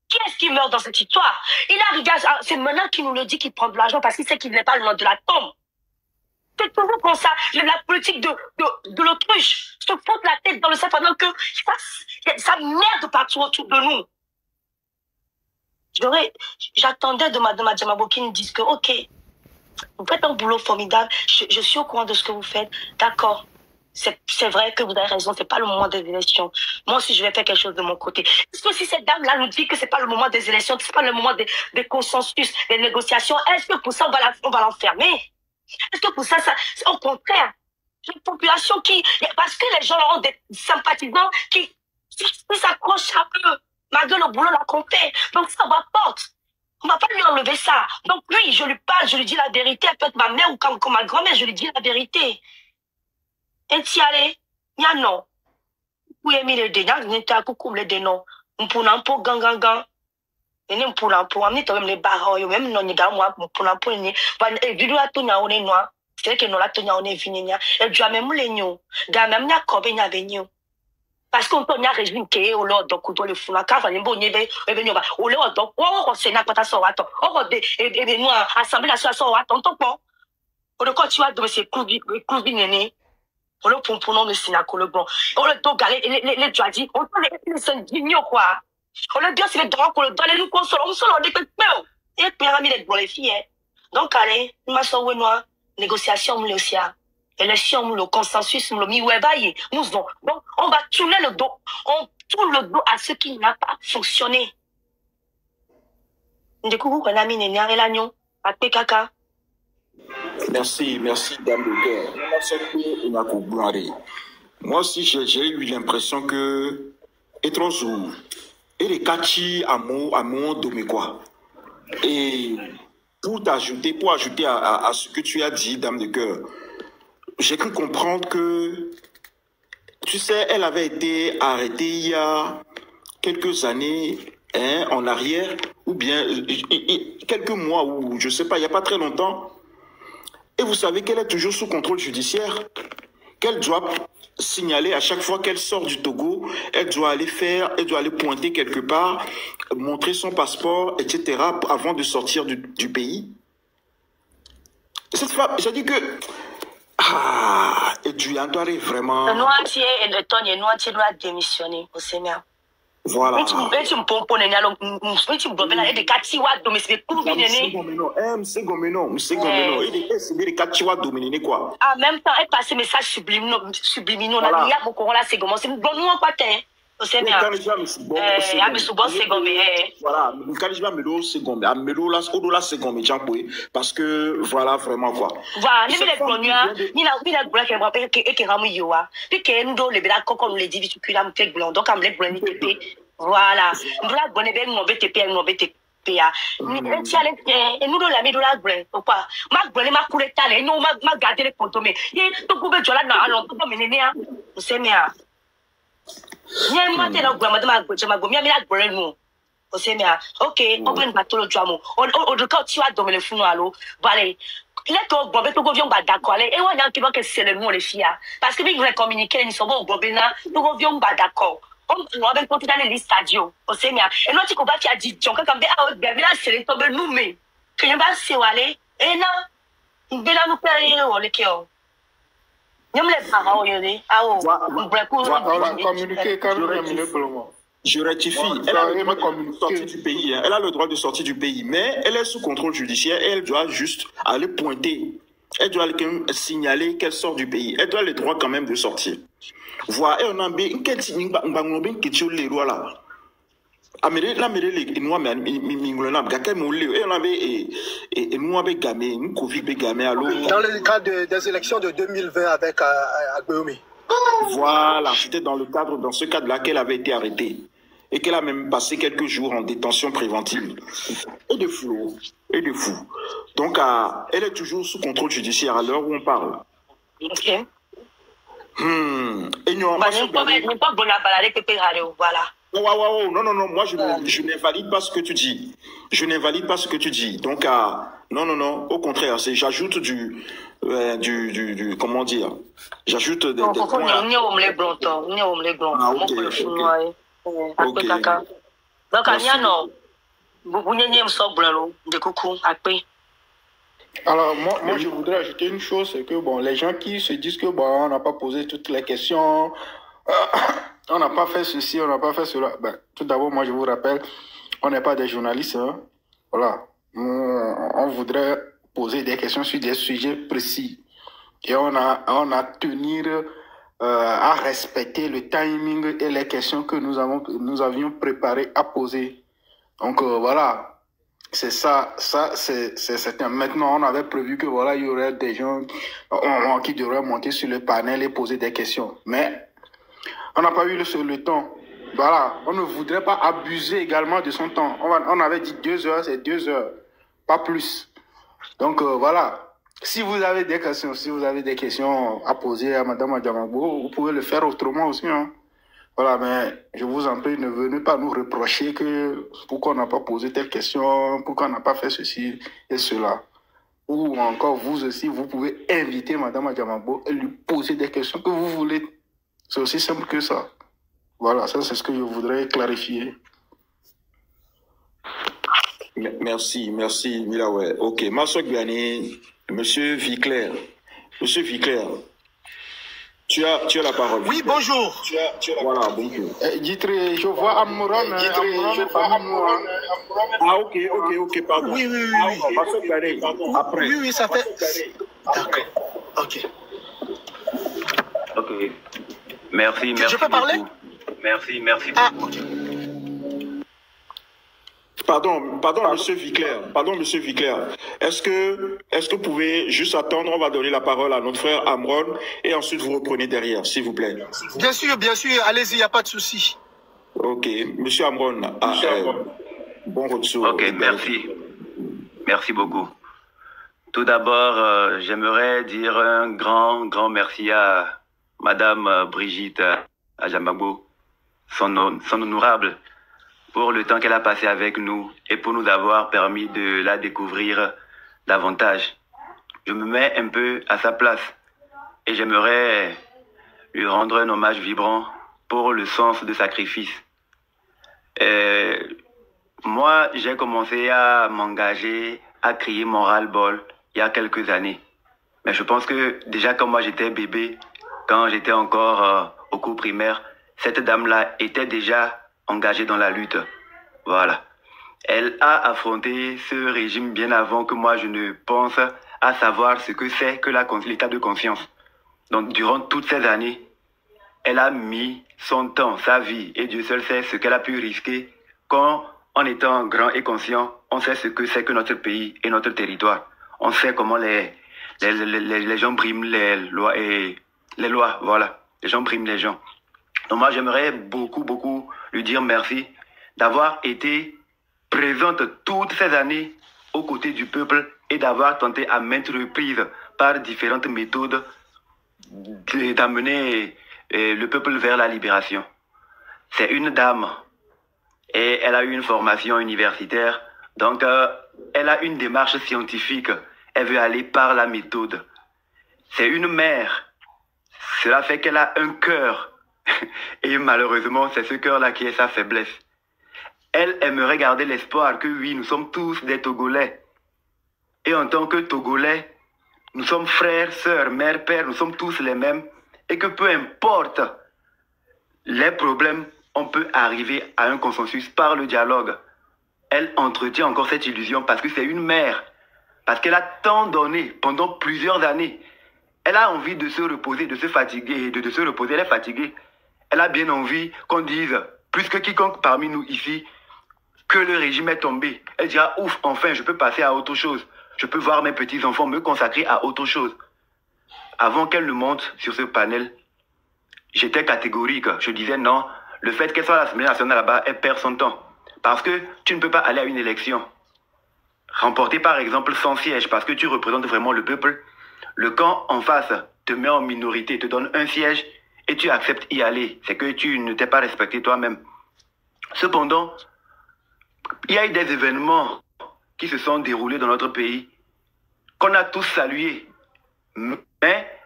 Qui est-ce qui meurt dans cette histoire? Il arrive, c'est maintenant qu'il nous le dit qu'il prend de l'argent parce qu'il sait qu'il n'est pas le nom de la tombe. C'est toujours comme ça, la politique de l'autruche, se foutre la tête dans le sang pendant que ça merde partout autour de nous. J'attendais de Madame Adjamabo qui nous dise que, ok, Vous faites un boulot formidable. Je suis au courant de ce que vous faites. D'accord. C'est vrai que vous avez raison, c'est pas le moment des élections. Moi aussi, je vais faire quelque chose de mon côté. Est-ce que si cette dame-là nous dit que c'est pas le moment des élections, que c'est pas le moment des consensus, des négociations, est-ce que pour ça, on va l'enfermer? Est-ce que pour ça, au contraire, une population parce que les gens ont des sympathisants qui s'accrochent à eux, malgré le boulot là qu'on fait. Donc ça va porte. On va pas lui enlever ça. Donc lui, je lui parle, je lui dis la vérité. Peut-être ma mère ou comme ma grand-mère, je lui dis la vérité. Et tiale, ya non. Vous aimez les dénons, vous n'êtes pas coucou les dénons. On peut n'en pas gang. Et nous pour n'en pas, on est même les barres, même non, ni moi, pour n'en pas, ni. Et du la tourna on est noir. C'est que nous la tourna on est fini. Et du même les nions. D'un même n'a combien y avait nions. Parce qu'on peut y a régime qui est au lord donc on doit le fou la cave on est bon y va au lord donc on sénat pas ça attends on et nous assemblée nationale ça attends ton bon on le continue de ces coups néné on le pour non le sénat le bon on le donc les joadi on les sont quoi on le bien c'est les droits qu'on le donne nous console on solo des peu et puis ami les les filles donc allez nous ça ouais noir négociation le aussi élection, le consensus, le mi-webaye, nous donc on va tourner le dos, on tourne le dos à ce qui n'a pas fonctionné. Du coup, on a mis les niens et l'agneau, à PKK. Merci, Dame de Guerre. Moi aussi, j'ai eu l'impression que Etrozou et les Kachi à mon domé quoi. Et pour ajouter à ce que tu as dit, Dame de Cœur, j'ai cru comprendre que, tu sais, elle avait été arrêtée il y a quelques années en arrière, ou bien quelques mois, ou je sais pas, il n'y a pas très longtemps. Et vous savez qu'elle est toujours sous contrôle judiciaire, qu'elle doit signaler à chaque fois qu'elle sort du Togo, elle doit aller pointer quelque part, montrer son passeport, etc., avant de sortir du pays. Cette femme, j'ai dit que... Ah, et tu entends vraiment... Le noirtier et le ton, le noirtier doit démissionner au Seigneur. Voilà. Mais tu me pompes, tu me donnes là, et des katiwa domestiques, pour venir. Quoi. En même temps, elle passe message subliminaux, là, il y a beaucoup là, c'est comment, c'est bon, nous, en quoi t'es? Voilà, parce que voilà vraiment quoi. Voilà, ni les blondiens, ni la blonde qui est ramu yoa. Puis que nous les blancs comme les dit tu la m'te blond donc am les blonds TP. Voilà. Nous la bonne ben mon BTP mon BTP a. Ni tiale et nous la mi la blonde quoi. Ma blonde ma coulé tale, nous ma garder les photos mais. Et to ko be jola na alon to me nene a. Vous savez mais Nye moi te la grandma de ma gomi a mi la blonde nous. Vous savez mais OK, on va battre le dramo. On de quand tu as domé le fou allo. Voilà. Les gens qui vont d'accord. Et on a qui va que c'est le nom les filles. Parce que ils veulent communiquer, ils sont bons au là, nous vont d'accord. On va continuer dans les stadios. Au Seigneur. Et nous, tu comprends qu'il y a dit, quand on bien là, c'est les tombes nous, mais. Que y a pas c'est aller. Et non. Nous là, nous payons les kéo. Nous les parents, on y ah, oh. On va communiquer quand même pour le moment. Je rectifie, elle a le droit de sortir du pays, hein. Elle a le droit de sortir du pays, mais elle est sous contrôle judiciaire et elle doit juste aller pointer. Elle doit signaler qu'elle sort du pays. Elle doit le droit quand même de sortir. Voilà, et on a une question les lois là. Améré la méré les noirs mais mingolona gaka moulé et on avait et nous avec gamé, nous Covid gamé à l'eau. Dans le cadre des élections de 2020 avec Agbeomi. Voilà, c'était dans ce cadre-là qu'elle avait été arrêtée et qu'elle a même passé quelques jours en détention préventive. Et de fou. Donc, elle est toujours sous contrôle judiciaire à l'heure où on parle. OK. Et nous, voilà. Non, moi je n'invalide pas ce que tu dis. Donc, non, au contraire, j'ajoute comment dire, j'ajoute des points. Donc, alors, moi, je voudrais ajouter une chose, c'est que, bon, les gens qui se disent que, bon, on n'a pas posé toutes les questions, on n'a pas fait ceci, on n'a pas fait cela. Ben, tout d'abord, moi, je vous rappelle, on n'est pas des journalistes, hein. Voilà. On voudrait poser des questions sur des sujets précis. Et on a tenu à respecter le timing et les questions que nous avions préparées à poser. Donc voilà, c'est ça c'est certain. Maintenant, on avait prévu que voilà, il y aurait des gens qui devraient monter sur le panel et poser des questions. Mais on n'a pas eu le temps. Voilà, on ne voudrait pas abuser également de son temps. On avait dit 2 heures, c'est 2 heures, pas plus. Donc voilà. Si vous avez des questions à poser à Madame Adjamagbo, vous pouvez le faire autrement aussi. Hein. Voilà, mais je vous en prie, ne venez pas nous reprocher que pourquoi on n'a pas posé telle question, pourquoi on n'a pas fait ceci et cela. Ou encore, vous aussi, vous pouvez inviter Madame Adjamagbo et lui poser des questions que vous voulez. C'est aussi simple que ça. Voilà, ça c'est ce que je voudrais clarifier. Merci, Milawe. Ok, Massouk Biani, Monsieur Viclair, tu as la parole. Oui, bonjour. Voilà, bonjour. Dites, je vois Amouron. Ah, ok, pardon. Oui. Massouk Biani, après. Oui, ça fait... D'accord, ok. Ok. Merci Je peux parler? beaucoup. Merci Ah, beaucoup. ok. Pardon, Monsieur Viclair. Est-ce que vous pouvez juste attendre? On va donner la parole à notre frère Amron et ensuite vous reprenez derrière, s'il vous plaît. Bien sûr. Allez-y, il n'y a pas de souci. Ok, Monsieur Amron. Bon retour. Ok, merci beaucoup. Tout d'abord, j'aimerais dire un grand merci à Madame Brigitte Adjamagbo, son honorable, pour le temps qu'elle a passé avec nous et pour nous avoir permis de la découvrir davantage. Je me mets un peu à sa place et j'aimerais lui rendre un hommage vibrant pour le sens de sacrifice. Moi, j'ai commencé à m'engager, à crier mon ras-le-bol il y a quelques années. Mais je pense que déjà quand moi j'étais bébé, quand j'étais encore au cours primaire, cette dame-là était déjà engagée dans la lutte. Voilà. Elle a affronté ce régime bien avant que moi je ne pense à savoir ce que c'est que l'état de conscience. Donc durant toutes ces années, elle a mis son temps, sa vie, et Dieu seul sait ce qu'elle a pu risquer quand, en étant grand et conscient, on sait ce que c'est que notre pays et notre territoire. On sait comment les gens briment les lois voilà. Les gens briment les gens. Donc moi, j'aimerais beaucoup lui dire merci d'avoir été présente toutes ces années aux côtés du peuple et d'avoir tenté à maintes reprises par différentes méthodes d'amener le peuple vers la libération. C'est une dame et elle a eu une formation universitaire, donc elle a une démarche scientifique. Elle veut aller par la méthode. C'est une mère. Cela fait qu'elle a un cœur. Et malheureusement, c'est ce cœur-là qui est sa faiblesse. Elle aimerait garder l'espoir que oui, nous sommes tous des Togolais. Et en tant que Togolais, nous sommes frères, sœurs, mères, pères, nous sommes tous les mêmes. Et que peu importe les problèmes, on peut arriver à un consensus par le dialogue. Elle entretient encore cette illusion parce que c'est une mère. Parce qu'elle a tant donné pendant plusieurs années. Elle a envie de se reposer, de se fatiguer, de se reposer, elle est fatiguée. Elle a bien envie qu'on dise, plus que quiconque parmi nous ici, que le régime est tombé. Elle dira, ouf, enfin, je peux passer à autre chose. Je peux voir mes petits-enfants me consacrer à autre chose. Avant qu'elle ne monte sur ce panel, j'étais catégorique. Je disais non, le fait qu'elle soit à l'Assemblée nationale là-bas, elle perd son temps. Parce que tu ne peux pas aller à une élection. Remporter par exemple 100 sièges parce que tu représentes vraiment le peuple. Le camp en face te met en minorité, te donne un siège et tu acceptes y aller. C'est que tu ne t'es pas respecté toi-même. Cependant, il y a eu des événements qui se sont déroulés dans notre pays qu'on a tous salués. Mais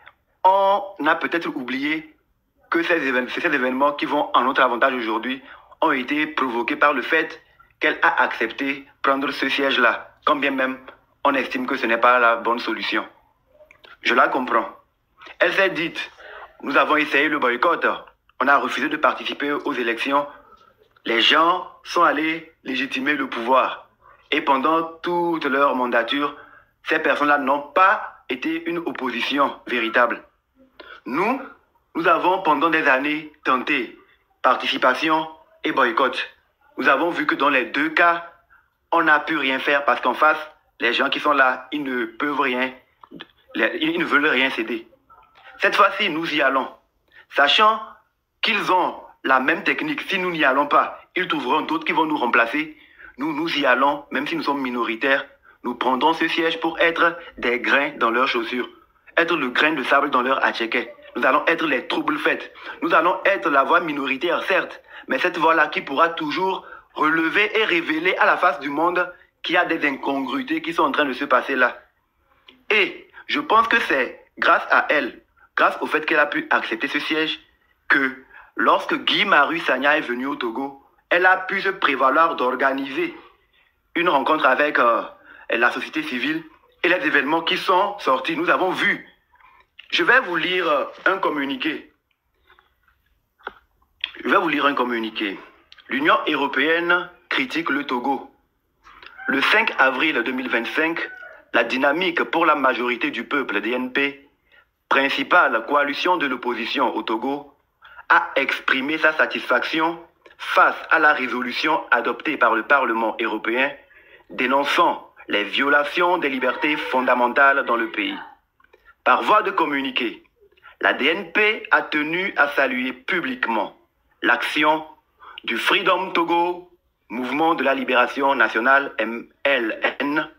on a peut-être oublié que ces événements qui vont en notre avantage aujourd'hui ont été provoqués par le fait qu'elle a accepté prendre ce siège-là, quand bien même on estime que ce n'est pas la bonne solution. Je la comprends. Elle s'est dite, nous avons essayé le boycott, on a refusé de participer aux élections, les gens sont allés légitimer le pouvoir. Et pendant toute leur mandature, ces personnes-là n'ont pas été une opposition véritable. Nous avons pendant des années tenté participation et boycott. Nous avons vu que dans les deux cas, on n'a pu rien faire parce qu'en face, les gens qui sont là, ils ne peuvent rien, ils ne veulent rien céder. Cette fois-ci, nous y allons, sachant qu'ils ont la même technique. Si nous n'y allons pas, ils trouveront d'autres qui vont nous remplacer. Nous y allons, même si nous sommes minoritaires. Nous prendrons ce siège pour être des grains dans leurs chaussures, être le grain de sable dans leur attiquet. Nous allons être les troubles faits. Nous allons être la voix minoritaire, certes, mais cette voix-là qui pourra toujours relever et révéler à la face du monde qu'il y a des incongruités qui sont en train de se passer là. Et je pense que c'est grâce à elle, grâce au fait qu'elle a pu accepter ce siège, que lorsque Guy Marius Sagna est venu au Togo, elle a pu se prévaloir d'organiser une rencontre avec la société civile et les événements qui sont sortis. Nous avons vu. Je vais vous lire un communiqué. L'Union européenne critique le Togo. Le 5 avril 2025, la dynamique pour la majorité du peuple DNP, principale coalition de l'opposition au Togo, a exprimé sa satisfaction face à la résolution adoptée par le Parlement européen dénonçant les violations des libertés fondamentales dans le pays. Par voie de communiqué, la DNP a tenu à saluer publiquement l'action du Freedom Togo, Mouvement de la Libération Nationale MLN,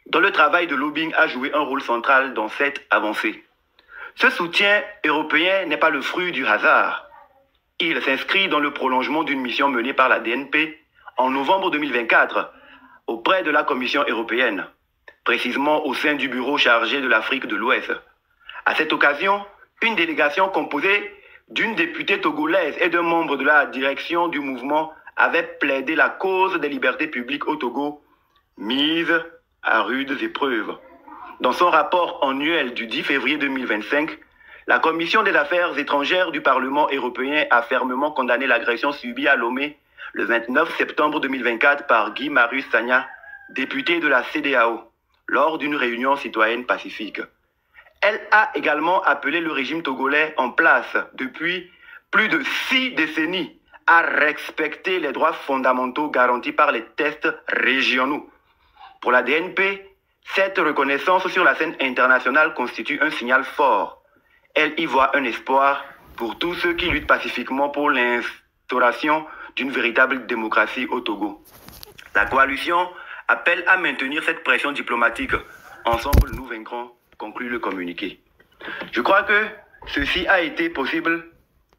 dont le travail de lobbying a joué un rôle central dans cette avancée. Ce soutien européen n'est pas le fruit du hasard. Il s'inscrit dans le prolongement d'une mission menée par la DNP en novembre 2024 auprès de la Commission européenne, précisément au sein du bureau chargé de l'Afrique de l'Ouest. À cette occasion, une délégation composée d'une députée togolaise et d'un membre de la direction du mouvement avait plaidé la cause des libertés publiques au Togo, mise à rudes épreuves. Dans son rapport annuel du 10 février 2025, la Commission des affaires étrangères du Parlement européen a fermement condamné l'agression subie à Lomé le 29 septembre 2024 par Guy Marius Sagna, député de la CEDEAO, lors d'une réunion citoyenne pacifique. Elle a également appelé le régime togolais en place depuis plus de 6 décennies à respecter les droits fondamentaux garantis par les textes régionaux. Pour la DNP, cette reconnaissance sur la scène internationale constitue un signal fort. Elle y voit un espoir pour tous ceux qui luttent pacifiquement pour l'instauration d'une véritable démocratie au Togo. La coalition appelle à maintenir cette pression diplomatique. Ensemble, nous vaincrons, conclut le communiqué. Je crois que ceci a été possible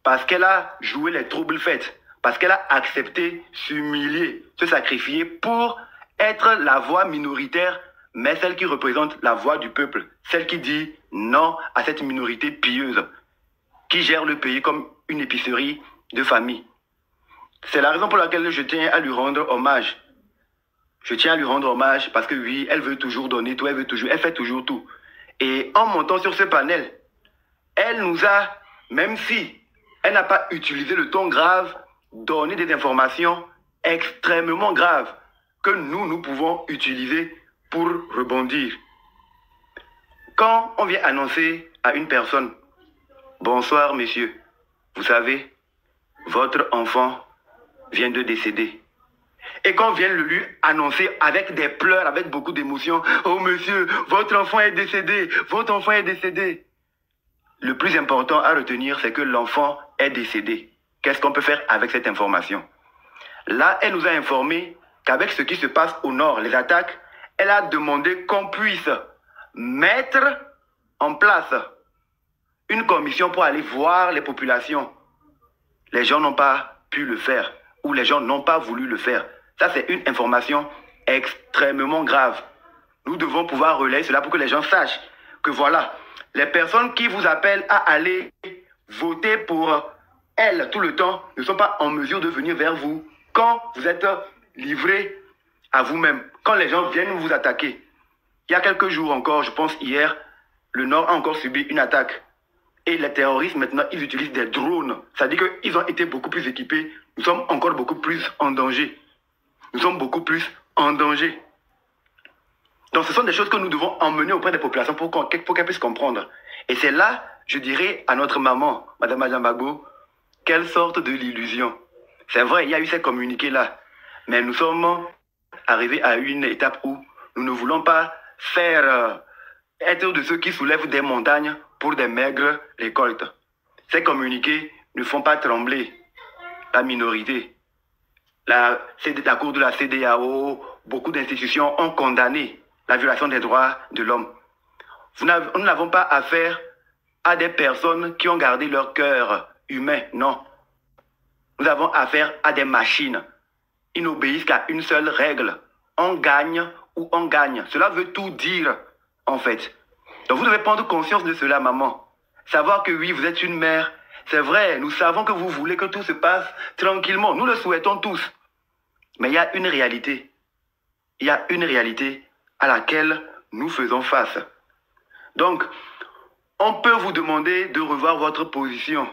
parce qu'elle a joué les troubles faits, parce qu'elle a accepté s'humilier, se sacrifier pour être la voix minoritaire, mais celle qui représente la voix du peuple, celle qui dit non à cette minorité pieuse, qui gère le pays comme une épicerie de famille. C'est la raison pour laquelle je tiens à lui rendre hommage. Je tiens à lui rendre hommage parce que oui, elle veut toujours donner tout, elle fait toujours tout. Et en montant sur ce panel, elle nous a, même si elle n'a pas utilisé le ton grave, donné des informations extrêmement graves que nous pouvons utiliser pour rebondir. Quand on vient annoncer à une personne, « Bonsoir, monsieur, vous savez, votre enfant vient de décéder. » Et quand on vient le lui annoncer avec des pleurs, avec beaucoup d'émotions, « Oh, monsieur, votre enfant est décédé, votre enfant est décédé. » Le plus important à retenir, c'est que l'enfant est décédé. Qu'est-ce qu'on peut faire avec cette information? Là, elle nous a informé qu'avec ce qui se passe au nord, les attaques, elle a demandé qu'on puisse mettre en place une commission pour aller voir les populations. Les gens n'ont pas pu le faire ou les gens n'ont pas voulu le faire. Ça, c'est une information extrêmement grave. Nous devons pouvoir relayer cela pour que les gens sachent que voilà, les personnes qui vous appellent à aller voter pour elles tout le temps ne sont pas en mesure de venir vers vous quand vous êtes livré à vous-même, quand les gens viennent vous attaquer. Il y a quelques jours encore, je pense hier, le Nord a encore subi une attaque. Et les terroristes, maintenant, ils utilisent des drones. Ça veut dire qu'ils ont été beaucoup plus équipés. Nous sommes encore beaucoup plus en danger. Nous sommes beaucoup plus en danger. Donc ce sont des choses que nous devons emmener auprès des populations pour qu'elles puissent comprendre. Et c'est là, je dirais à notre maman, Madame Adjambago, qu'elle sorte de l'illusion. C'est vrai, il y a eu ces communiqués-là. Mais nous sommes arrivés à une étape où nous ne voulons pas faire être de ceux qui soulèvent des montagnes pour des maigres récoltes. Ces communiqués ne font pas trembler la minorité. La Cour de la CEDEAO, beaucoup d'institutions ont condamné la violation des droits de l'homme. Nous n'avons pas affaire à des personnes qui ont gardé leur cœur humain, non. Nous avons affaire à des machines. Ils n'obéissent qu'à une seule règle. On gagne ou on gagne. Cela veut tout dire, en fait. Donc vous devez prendre conscience de cela, maman. Savoir que oui, vous êtes une mère. C'est vrai, nous savons que vous voulez que tout se passe tranquillement. Nous le souhaitons tous. Mais il y a une réalité. Il y a une réalité à laquelle nous faisons face. Donc, on peut vous demander de revoir votre position.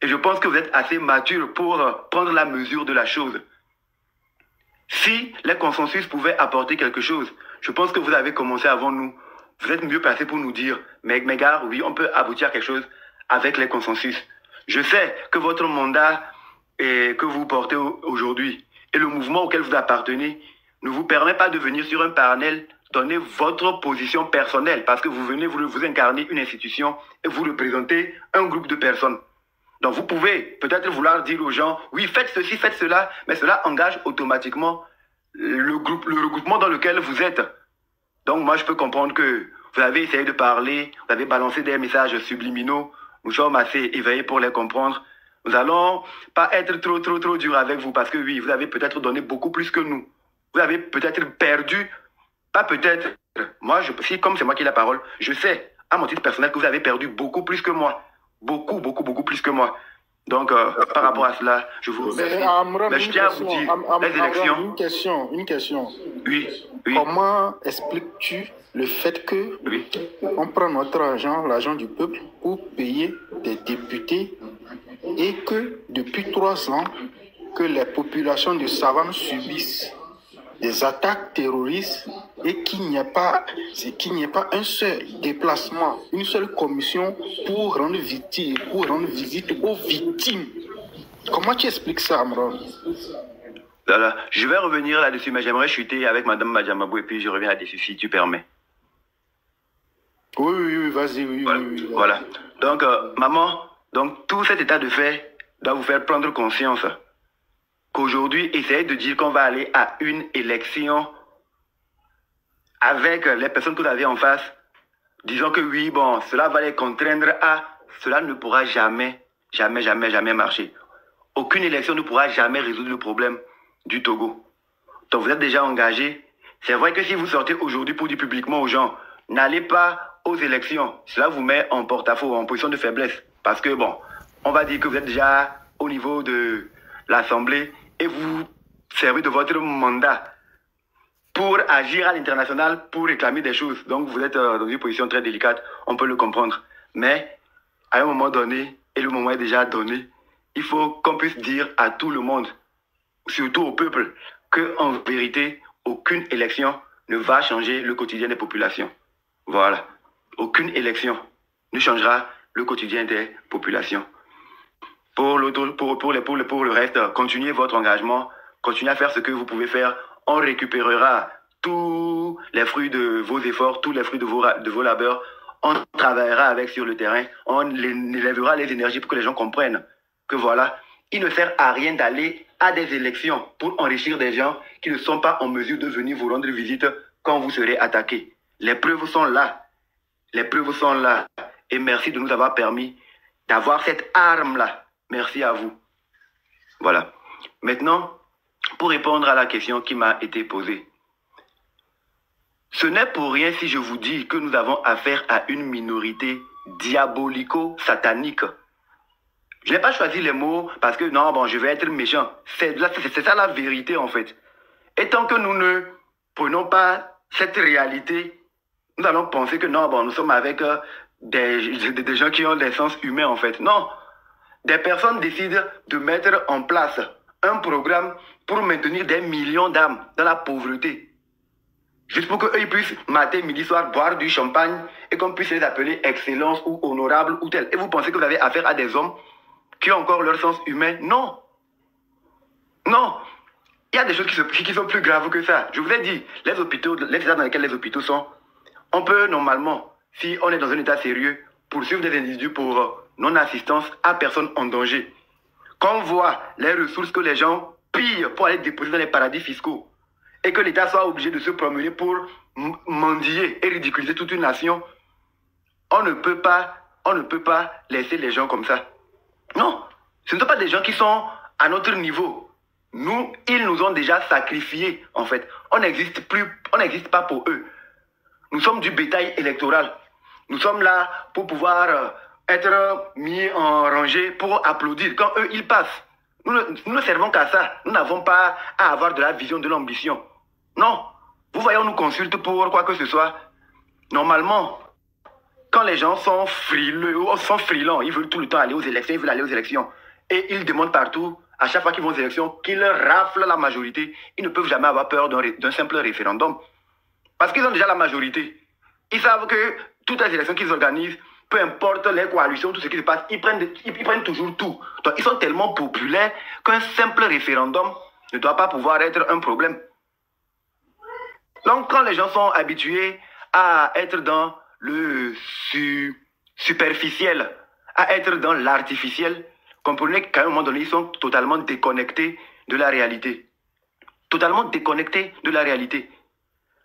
Et je pense que vous êtes assez mature pour prendre la mesure de la chose. Si les consensus pouvaient apporter quelque chose, je pense que vous avez commencé avant nous. Vous êtes mieux placé pour nous dire, mais gars, oui, on peut aboutir à quelque chose avec les consensus. Je sais que votre mandat que vous portez aujourd'hui et le mouvement auquel vous appartenez ne vous permet pas de venir sur un panel donner votre position personnelle parce que vous venez, vous incarnez une institution et vous représentez un groupe de personnes. Donc vous pouvez peut-être vouloir dire aux gens, oui, faites ceci, faites cela, mais cela engage automatiquement le regroupement dans lequel vous êtes. Donc moi je peux comprendre que vous avez essayé de parler, vous avez balancé des messages subliminaux, nous sommes assez éveillés pour les comprendre. Nous n'allons pas être trop dur avec vous parce que oui, vous avez peut-être donné beaucoup plus que nous. Vous avez peut-être perdu, pas peut-être, moi, comme c'est moi qui ai la parole, je sais, à mon titre personnel, que vous avez perdu beaucoup plus que moi. Beaucoup plus que moi. Donc, par rapport à cela, je vous remercie. Mais je tiens à vous dire, les élections... Une question. Oui. Comment expliques-tu le fait que on prend notre argent, l'argent du peuple, pour payer des députés et que depuis 3 ans, que les populations de Savane subissent des attaques terroristes et qu'il n'y ait pas un seul déplacement, une seule commission pour rendre visite aux victimes. Comment tu expliques ça, Amron? Voilà. Je vais revenir là-dessus, mais j'aimerais chuter avec Madame Madjamabou et puis je reviens là-dessus si tu permets. Oui, vas-y, Voilà. Donc, maman, tout cet état de fait doit vous faire prendre conscience qu'aujourd'hui, essayez de dire qu'on va aller à une élection avec les personnes que vous avez en face, disons que oui, bon, cela va les contraindre à... Cela ne pourra jamais marcher. Aucune élection ne pourra jamais résoudre le problème du Togo. Donc vous êtes déjà engagé. C'est vrai que si vous sortez aujourd'hui pour dire publiquement aux gens, n'allez pas aux élections, cela vous met en porte-à-faux, en position de faiblesse. Parce que bon, on va dire que vous êtes déjà au niveau de l'Assemblée et vous servez de votre mandat pour agir à l'international, pour réclamer des choses. Donc vous êtes dans une position très délicate, on peut le comprendre. Mais à un moment donné, et le moment est déjà donné, il faut qu'on puisse dire à tout le monde, surtout au peuple, qu'en vérité, aucune élection ne va changer le quotidien des populations. Voilà. Aucune élection ne changera le quotidien des populations. Pour le reste, continuez votre engagement, continuez à faire ce que vous pouvez faire. On récupérera tous les fruits de vos efforts, tous les fruits de vos labeurs. On travaillera avec sur le terrain, on élèvera les énergies pour que les gens comprennent que voilà, il ne sert à rien d'aller à des élections pour enrichir des gens qui ne sont pas en mesure de venir vous rendre visite quand vous serez attaqué. Les preuves sont là. Les preuves sont là. Et merci de nous avoir permis d'avoir cette arme-là. Merci à vous. Voilà. Maintenant, pour répondre à la question qui m'a été posée. Ce n'est pour rien si je vous dis que nous avons affaire à une minorité diabolico-satanique. Je n'ai pas choisi les mots parce que non, bon, je vais être méchant. C'est ça la vérité en fait. Et tant que nous ne prenons pas cette réalité, nous allons penser que non, bon, nous sommes avec des gens qui ont des sens humains en fait. Non. Des personnes décident de mettre en place un programme pour maintenir des millions d'âmes dans la pauvreté. juste pour qu'eux puissent matin, midi, soir, boire du champagne et qu'on puisse les appeler excellence ou honorable ou tel. Et vous pensez que vous avez affaire à des hommes qui ont encore leur sens humain? Non. Non. Il y a des choses qui sont plus graves que ça. Je vous ai dit, les hôpitaux, les états dans lesquels les hôpitaux sont, on peut normalement, si on est dans un état sérieux, poursuivre des individus pour non-assistance à personne en danger. Quand on voit les ressources que les gens pillent pour aller déposer dans les paradis fiscaux et que l'État soit obligé de se promener pour mendier et ridiculiser toute une nation, on ne peut pas laisser les gens comme ça. Non, ce ne sont pas des gens qui sont à notre niveau. Nous, ils nous ont déjà sacrifiés, en fait. On n'existe pas pour eux. Nous sommes du bétail électoral. Nous sommes là pour pouvoir être mis en rangée pour applaudir quand eux, ils passent. Nous ne servons qu'à ça. Nous n'avons pas à avoir de la vision, de l'ambition. Non. Vous voyez, on nous consulte pour quoi que ce soit. Normalement, quand les gens sont frileux, sont frilants, ils veulent tout le temps aller aux élections, et ils demandent partout, à chaque fois qu'ils vont aux élections, qu'ils raflent la majorité. Ils ne peuvent jamais avoir peur d'un simple référendum. Parce qu'ils ont déjà la majorité. Ils savent que toutes les élections qu'ils organisent, peu importe les coalitions, tout ce qui se passe, ils prennent toujours tout. Donc ils sont tellement populaires qu'un simple référendum ne doit pas pouvoir être un problème. Donc quand les gens sont habitués à être dans le superficiel, à être dans l'artificiel, comprenez qu'à un moment donné, ils sont totalement déconnectés de la réalité. Totalement déconnectés de la réalité.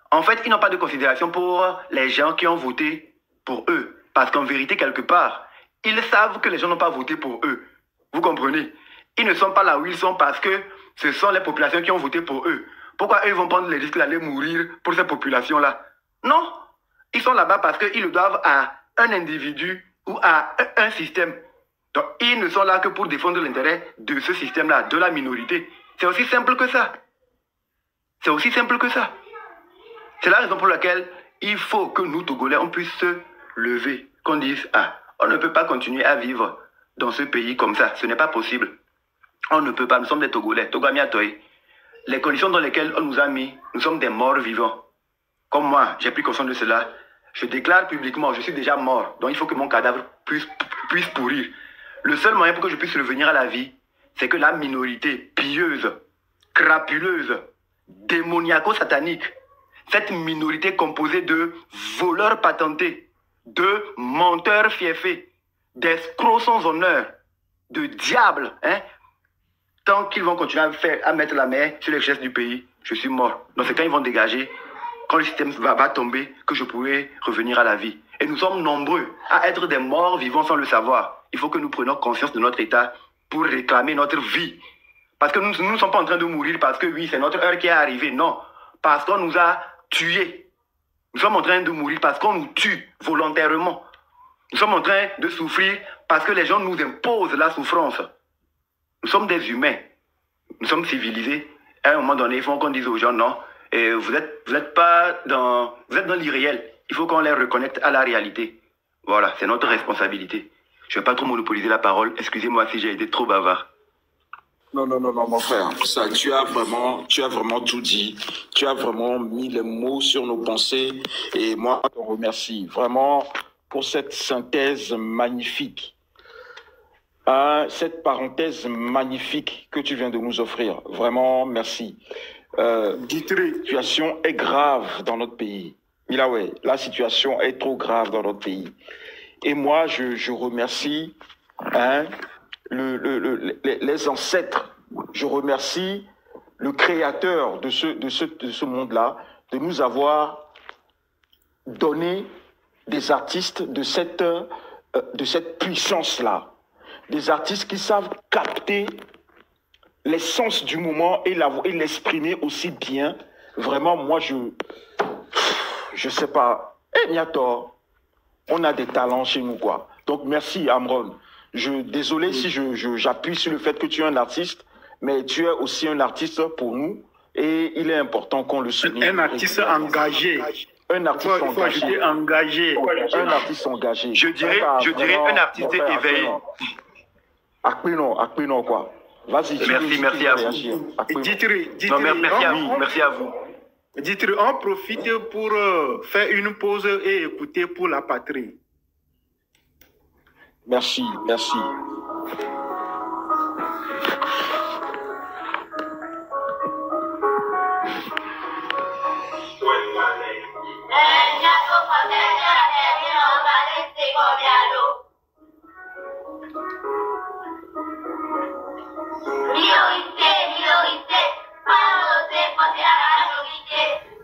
En fait, ils n'ont pas de considération pour les gens qui ont voté pour eux. Parce qu'en vérité, quelque part, ils savent que les gens n'ont pas voté pour eux. Vous comprenez? Ils ne sont pas là où ils sont parce que ce sont les populations qui ont voté pour eux. Pourquoi eux vont prendre le risque d'aller mourir pour ces populations-là? Non! Ils sont là-bas parce qu'ils le doivent à un individu ou à un système. Donc, ils ne sont là que pour défendre l'intérêt de ce système-là, de la minorité. C'est aussi simple que ça. C'est aussi simple que ça. C'est la raison pour laquelle il faut que nous, Togolais, on puisse se lever, qu'on dise, ah, on ne peut pas continuer à vivre dans ce pays comme ça. Ce n'est pas possible. On ne peut pas. Nous sommes des Togolais. Togamiatoy. Les conditions dans lesquelles on nous a mis, nous sommes des morts vivants. Comme moi, j'ai pris conscience de cela. Je déclare publiquement, je suis déjà mort. Donc il faut que mon cadavre puisse pourrir. Le seul moyen pour que je puisse revenir à la vie, c'est que la minorité pieuse, crapuleuse, démoniaco-satanique, cette minorité composée de voleurs patentés, de menteurs fiefés, d'escrocs sans honneur, de diables, hein, tant qu'ils vont continuer à mettre la main sur les richesses du pays, je suis mort. Donc c'est quand ils vont dégager, quand le système va tomber, que je pourrai revenir à la vie. Et nous sommes nombreux à être des morts vivants sans le savoir. Il faut que nous prenions conscience de notre état pour réclamer notre vie. Parce que nous ne sommes pas en train de mourir parce que oui, c'est notre heure qui est arrivée. Non, parce qu'on nous a tués. Nous sommes en train de mourir parce qu'on nous tue volontairement. Nous sommes en train de souffrir parce que les gens nous imposent la souffrance. Nous sommes des humains. Nous sommes civilisés. À un moment donné, il faut qu'on dise aux gens, non, et vous êtes dans l'irréel. Il faut qu'on les reconnecte à la réalité. Voilà, c'est notre responsabilité. Je ne vais pas trop monopoliser la parole. Excusez-moi si j'ai été trop bavard. Non, mon frère. Ça, tu as vraiment tout dit. Tu as vraiment mis les mots sur nos pensées. Et moi, je te remercie vraiment pour cette synthèse magnifique. Cette parenthèse magnifique que tu viens de nous offrir. Vraiment, merci. La situation est grave dans notre pays. Milawe, la situation est trop grave dans notre pays. Et moi, je remercie les ancêtres. Je remercie le créateur de ce monde-là de nous avoir donné des artistes de cette puissance-là. Des artistes qui savent capter l'essence du moment et l'exprimer aussi bien. Vraiment, moi, je sais pas. Niator, on a des talents chez nous, quoi. Donc, merci, Amron. Désolé si j'appuie sur le fait que tu es un artiste, mais tu es aussi un artiste pour nous et il est important qu'on le souligne. Un artiste engagé. Un artiste engagé. Il faut ajouter engagé. Un artiste engagé. Je dirais un artiste éveillé. Akpino, quoi. Vas-y. Merci à vous. Dites-le. Merci à vous. Dites-le, on profite pour faire une pause et écouter pour la patrie. Merci, merci.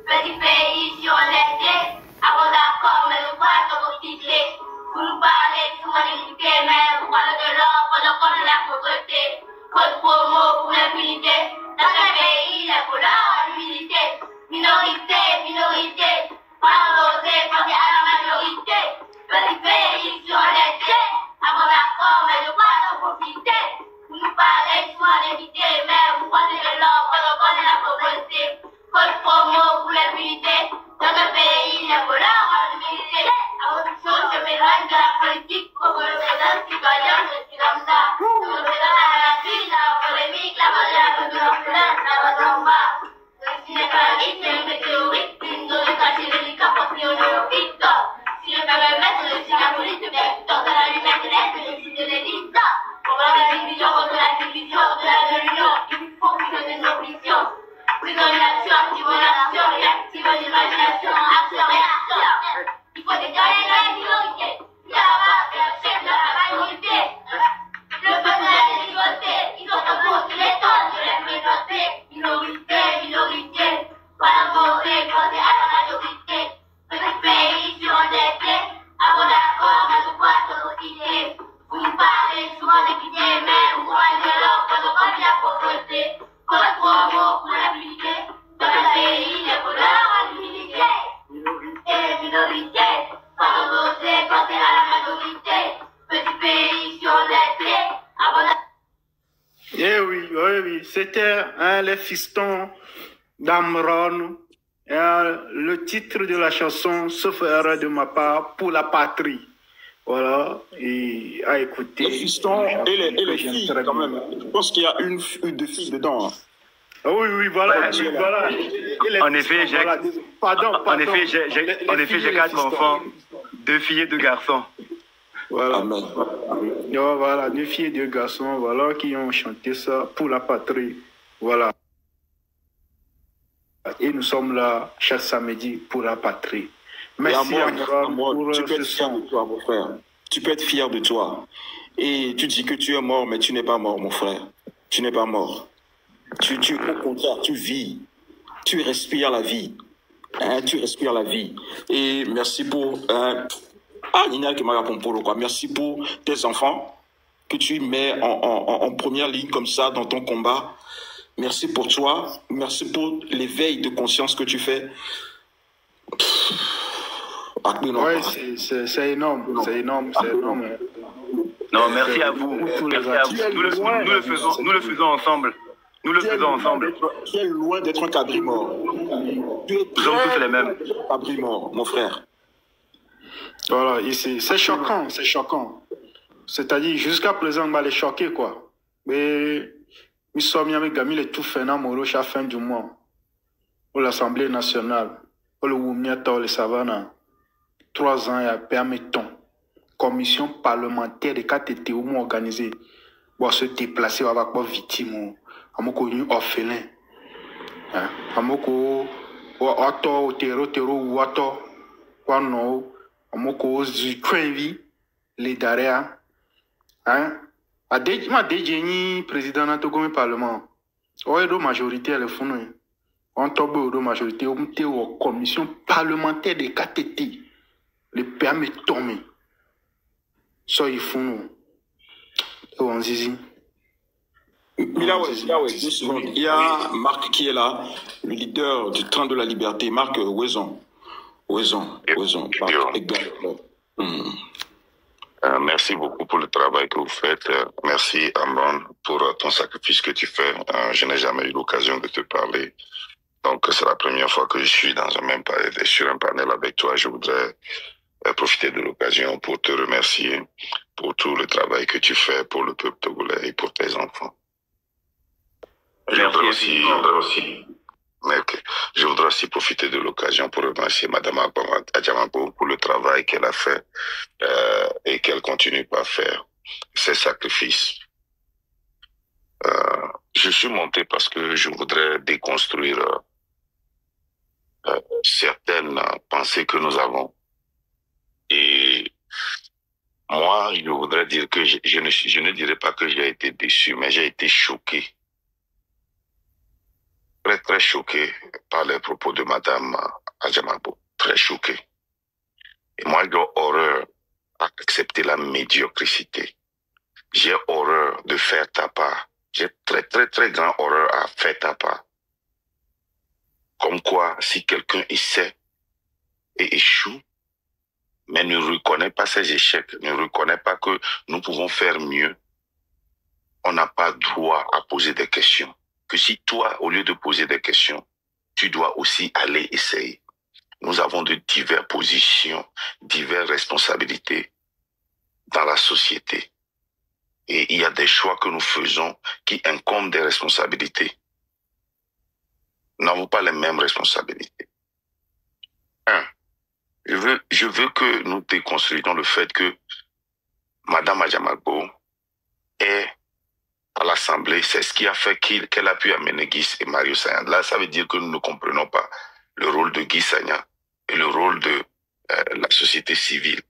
Petit pays sur les pieds, avant d'accord, mais le droit de profiter. Vous nous parlez souvent d'éduquer, mais vous parlez de l'or pendant qu'on est la pauvreté. Code promo pour l'impunité. Dans ce pays, les voleurs ont l'humilité. Minorité, minorité. Pas oser penser à la majorité. Petit pays sur les pieds, avant d'accord, mais le droit de profiter. Vous nous parlez souvent d'éduquer, mais vous parlez de l'or pendant qu'on est la pauvreté. Code promo pour l'impunité. Dans le pays, les voleurs ont l'humilité. À votre chose, je m'éloigne de la politique. Pour que le président citoyen, je suis comme ça. Je me présente à la suite, à la polémique, la manière de l'orphelin, la base en bas. Ce n'est pas un mythe, c'est une météorite. Une zone de cacher les handicap pour prier au néophyte. Si je peux me mettre, je suis la police, bien. Tant que la lumière céleste, je suis de l'élite. Pour la division contre la division, au-delà de l'union, il faut plus de désobligation. Plus d'orientation, activation, réactive l'imagination, action, réaction. Il faut dégager la minorité. Il y a là-bas un chef de la majorité. Le peuple a des libertés. Ils sont en cause, les tonnes de les présenter. Minorité, minorité. Pas avancer, penser à la majorité. Petit pays sur un été. Avant d'accord, mais je crois sur nos idées. Vous nous parlez souvent d'équité, mais vous croyez de l'or quand on parle de la pauvreté. Code promo pour l'impunité. Dans le pays, les voleurs ont l'humilité. Minorité, minorité. Pas oser penser à la majorité. Petit pays sur les pieds. Avant Eh oui, oui, oui. C'était les fistons d'Amron. Le titre de la chanson, sauf erreur de ma part, pour la patrie. Voilà, et à écouter. Les fistons et les filles, quand même. Je pense qu'il y a une deux filles dedans. Ah oui, oui, voilà. Ouais, voilà. En effet, j'ai quatre enfants, 2 filles et 2 garçons. Voilà. Amen. Oh, voilà, 2 filles et 2 garçons, voilà, qui ont chanté ça pour la patrie. Voilà. Et nous sommes là chaque samedi pour la patrie. Merci à moi tu peux être fier de toi, mon frère. Tu peux être fier de toi. Et tu dis que tu es mort, mais tu n'es pas mort, mon frère. Tu n'es pas mort. Au contraire, tu vis. Tu respires la vie. Hein, tu respires la vie. Et merci pour... Nina qui m'a répondu pour quoi. Merci pour tes enfants que tu mets en première ligne comme ça dans ton combat. Merci pour toi. Merci pour l'éveil de conscience que tu fais. Oui, c'est énorme. C'est énorme. C'est énorme. Non, merci à vous. Merci à vous. Nous le faisons ensemble. Nous le faisons ensemble. Tu es loin d'être un cabri mort. Tu es Nous sommes tous les mêmes. Cabri mort, mon frère. Voilà, ici, c'est choquant, c'est choquant. C'est-à-dire, jusqu'à présent, on va les choquer, quoi. Mais, nous sommes avec Gamil et tout fait dans Moro chaque fin du mois. Pour l'Assemblée nationale, pour le Woumiata, le Savana. 3 ans, il y a permettons. Commission parlementaire de KTT où nous organisé. Pour se déplacer avec pas victime. Amoko une orphelin. Amoko, auto, terreau, ou auto, quoi non. Amoko, Zukwenvi, les Daria. Hein? A déjeuné président de notre parlement. On est de majorité à le fond. On tombe de majorité. On est en commission parlementaire de KTT. Le permet tomber. Ça, ils font. On zizi. Il y a Marc qui est là, le leader du train de la liberté, Marc Wezon. Merci beaucoup pour le travail que vous faites. Merci Amron pour ton sacrifice que tu fais. Je n'ai jamais eu l'occasion de te parler. Donc c'est la première fois que je suis sur un panel avec toi. Je voudrais profiter de l'occasion pour te remercier pour tout le travail que tu fais pour le peuple togolais et pour tes enfants. Je voudrais aussi Ok. Je voudrais aussi profiter de l'occasion pour remercier Madame Adjamabo pour le travail qu'elle a fait et qu'elle continue à faire, ses sacrifices. Je suis monté parce que je voudrais déconstruire certaines pensées que nous avons. Et moi, je voudrais dire que je ne dirais pas que j'ai été déçu, mais j'ai été choqué. Très, très choqué par les propos de Madame Adjamabo. Très choqué. Et moi, j'ai horreur à accepter la médiocrité. J'ai horreur de faire tapas. J'ai très, très, très grand horreur à faire tapas. Comme quoi, si quelqu'un essaie et échoue, mais ne reconnaît pas ses échecs, ne reconnaît pas que nous pouvons faire mieux, on n'a pas droit à poser des questions. Que si toi, au lieu de poser des questions, tu dois aussi aller essayer. Nous avons de diverses positions, diverses responsabilités dans la société. Et il y a des choix que nous faisons qui incombent des responsabilités. Nous n'avons pas les mêmes responsabilités. Je veux que nous déconstruisions le fait que Madame Adjamabo est à l'Assemblée. C'est ce qui a fait qu'elle a pu amener Guy et Mario Sagna. Là, ça veut dire que nous ne comprenons pas le rôle de Guy Sagna et le rôle de la société civile.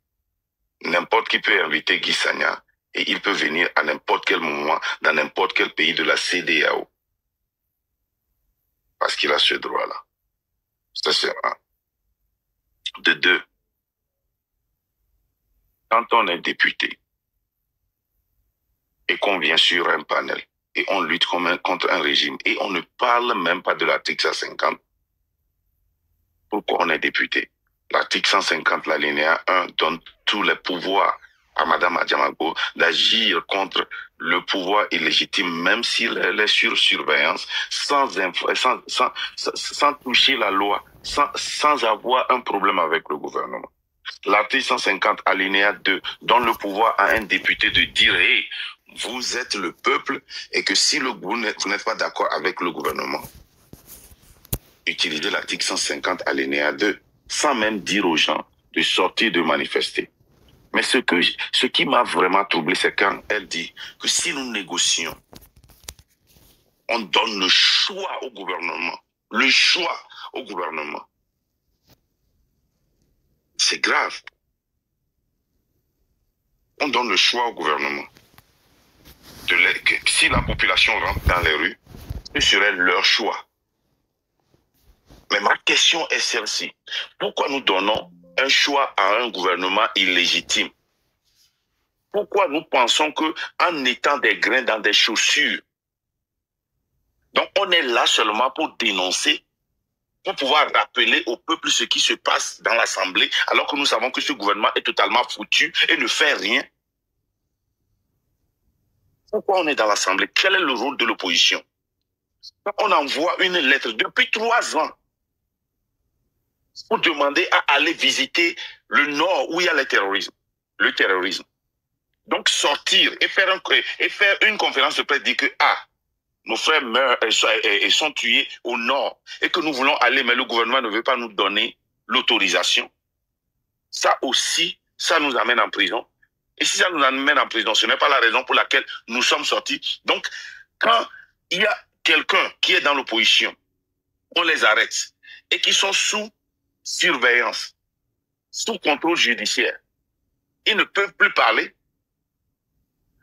N'importe qui peut inviter Guy Sagna et il peut venir à n'importe quel moment dans n'importe quel pays de la CEDEAO. Parce qu'il a ce droit-là. Ça, c'est un. De deux, quand on est député et qu'on vient sur un panel et on lutte contre un régime et on ne parle même pas de l'article 150, pourquoi on est député? L'article 150, l'alinéa 1, donne tous les pouvoirs à Madame Adjamabo d'agir contre le pouvoir illégitime, même s'il est sur surveillance, sans toucher la loi, sans avoir un problème avec le gouvernement. L'article 150, alinéa 2, donne le pouvoir à un député de dire hey, vous êtes le peuple et que si vous n'êtes pas d'accord avec le gouvernement, utilisez l'article 150, alinéa 2, sans même dire aux gens de sortir de manifester. Mais ce qui m'a vraiment troublé, c'est quand elle dit que si nous négocions, on donne le choix au gouvernement. Le choix au gouvernement. C'est grave. On donne le choix au gouvernement. Si la population rentre dans les rues, ce serait leur choix. Mais ma question est celle-ci. Pourquoi nous donnons un choix à un gouvernement illégitime? Pourquoi nous pensons qu'en étant des grains dans des chaussures, donc on est là seulement pour dénoncer, pour pouvoir rappeler au peuple ce qui se passe dans l'Assemblée, alors que nous savons que ce gouvernement est totalement foutu et ne fait rien? Pourquoi on est dans l'Assemblée? Quel est le rôle de l'opposition? On envoie une lettre depuis 3 ans pour demander à aller visiter le nord où il y a le terrorisme. Donc sortir et faire une conférence de presse, dire que nos frères meurent et sont tués au nord et que nous voulons aller, mais le gouvernement ne veut pas nous donner l'autorisation. Ça aussi, ça nous amène en prison. Et si ça nous amène en prison, ce n'est pas la raison pour laquelle nous sommes sortis. Donc, quand il y a quelqu'un qui est dans l'opposition, on les arrête et qui sont sous surveillance, sous contrôle judiciaire, ils ne peuvent plus parler.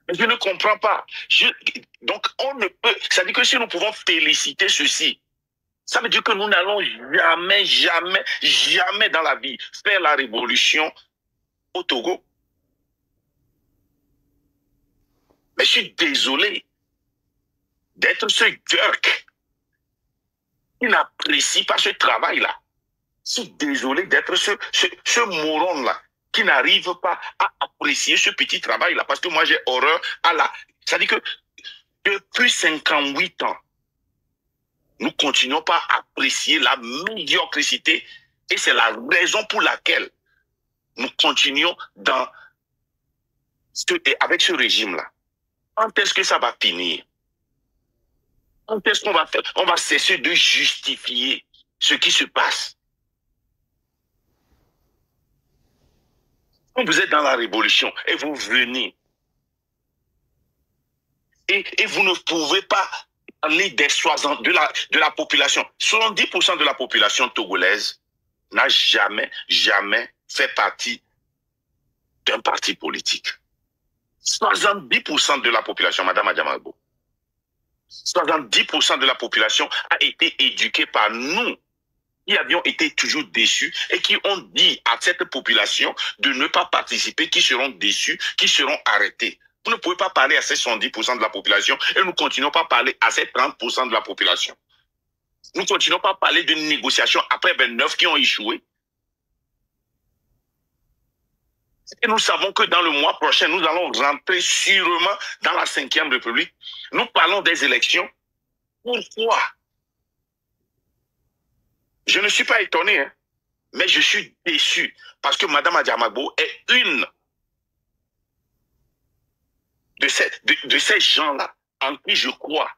Je ne comprends pas. Donc, on ne peut... Ça veut dire que si nous pouvons féliciter ceci, ça veut dire que nous n'allons jamais dans la vie faire la révolution au Togo. Mais je suis désolé d'être ce jerk qui n'apprécie pas ce travail-là. Je suis désolé d'être ce moron-là qui n'arrive pas à apprécier ce petit travail-là. Parce que moi, j'ai horreur à la... C'est-à-dire que depuis 58 ans, nous continuons pas à apprécier la médiocrité et c'est la raison pour laquelle nous continuons avec ce régime-là. Quand est-ce que ça va finir? Quand est-ce qu'on va faire? On va cesser de justifier ce qui se passe. Quand vous êtes dans la révolution et vous venez, et vous ne pouvez pas parler des 60 de la population. 70% de la population togolaise n'a jamais fait partie d'un parti politique. 70% de la population, Madame Adjamagbo, 70% de la population a été éduquée par nous, qui avions été toujours déçus et qui ont dit à cette population de ne pas participer, qui seront déçus, qui seront arrêtés. Vous ne pouvez pas parler à ces 70% de la population et nous continuons pas à parler à ces 30% de la population. Nous continuons pas à parler de négociations après 29 qui ont échoué. Et nous savons que dans le mois prochain, nous allons rentrer sûrement dans la 5e République. Nous parlons des élections. Pourquoi? Je ne suis pas étonné, hein, mais je suis déçu parce que Mme Adjamagbo est une de ces gens-là en qui je crois.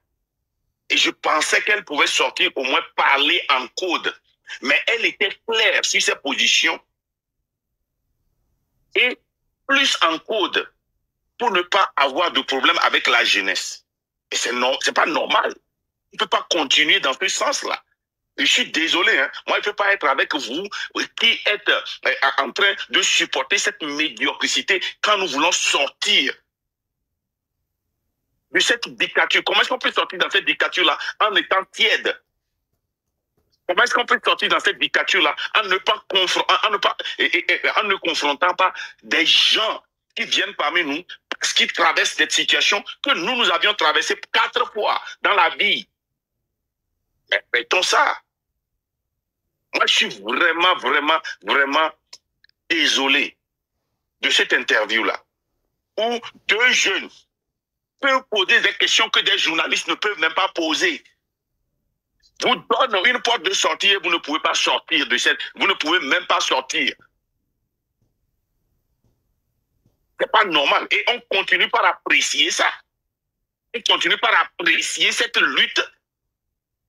Et je pensais qu'elle pouvait sortir au moins parler en code. Mais elle était claire sur ses positions et plus en code pour ne pas avoir de problème avec la jeunesse. Et c'est pas normal. On ne peut pas continuer dans ce sens-là. Je suis désolé, hein. Moi, je ne peux pas être avec vous qui êtes en train de supporter cette médiocrité quand nous voulons sortir de cette dictature. Comment est-ce qu'on peut sortir dans cette dictature-là en étant tiède? Comment est-ce qu'on peut sortir dans cette dictature-là en ne confrontant pas des gens qui viennent parmi nous parce qu'ils traversent des situations que nous avions traversées 4 fois dans la vie? Mais mettons ça. Moi, je suis vraiment désolé de cette interview-là où 2 jeunes peuvent poser des questions que des journalistes ne peuvent même pas poser. Vous donne une porte de sortie et vous ne pouvez pas sortir de cette... Vous ne pouvez même pas sortir. C'est pas normal. Et on continue par apprécier ça. On continue par apprécier cette lutte.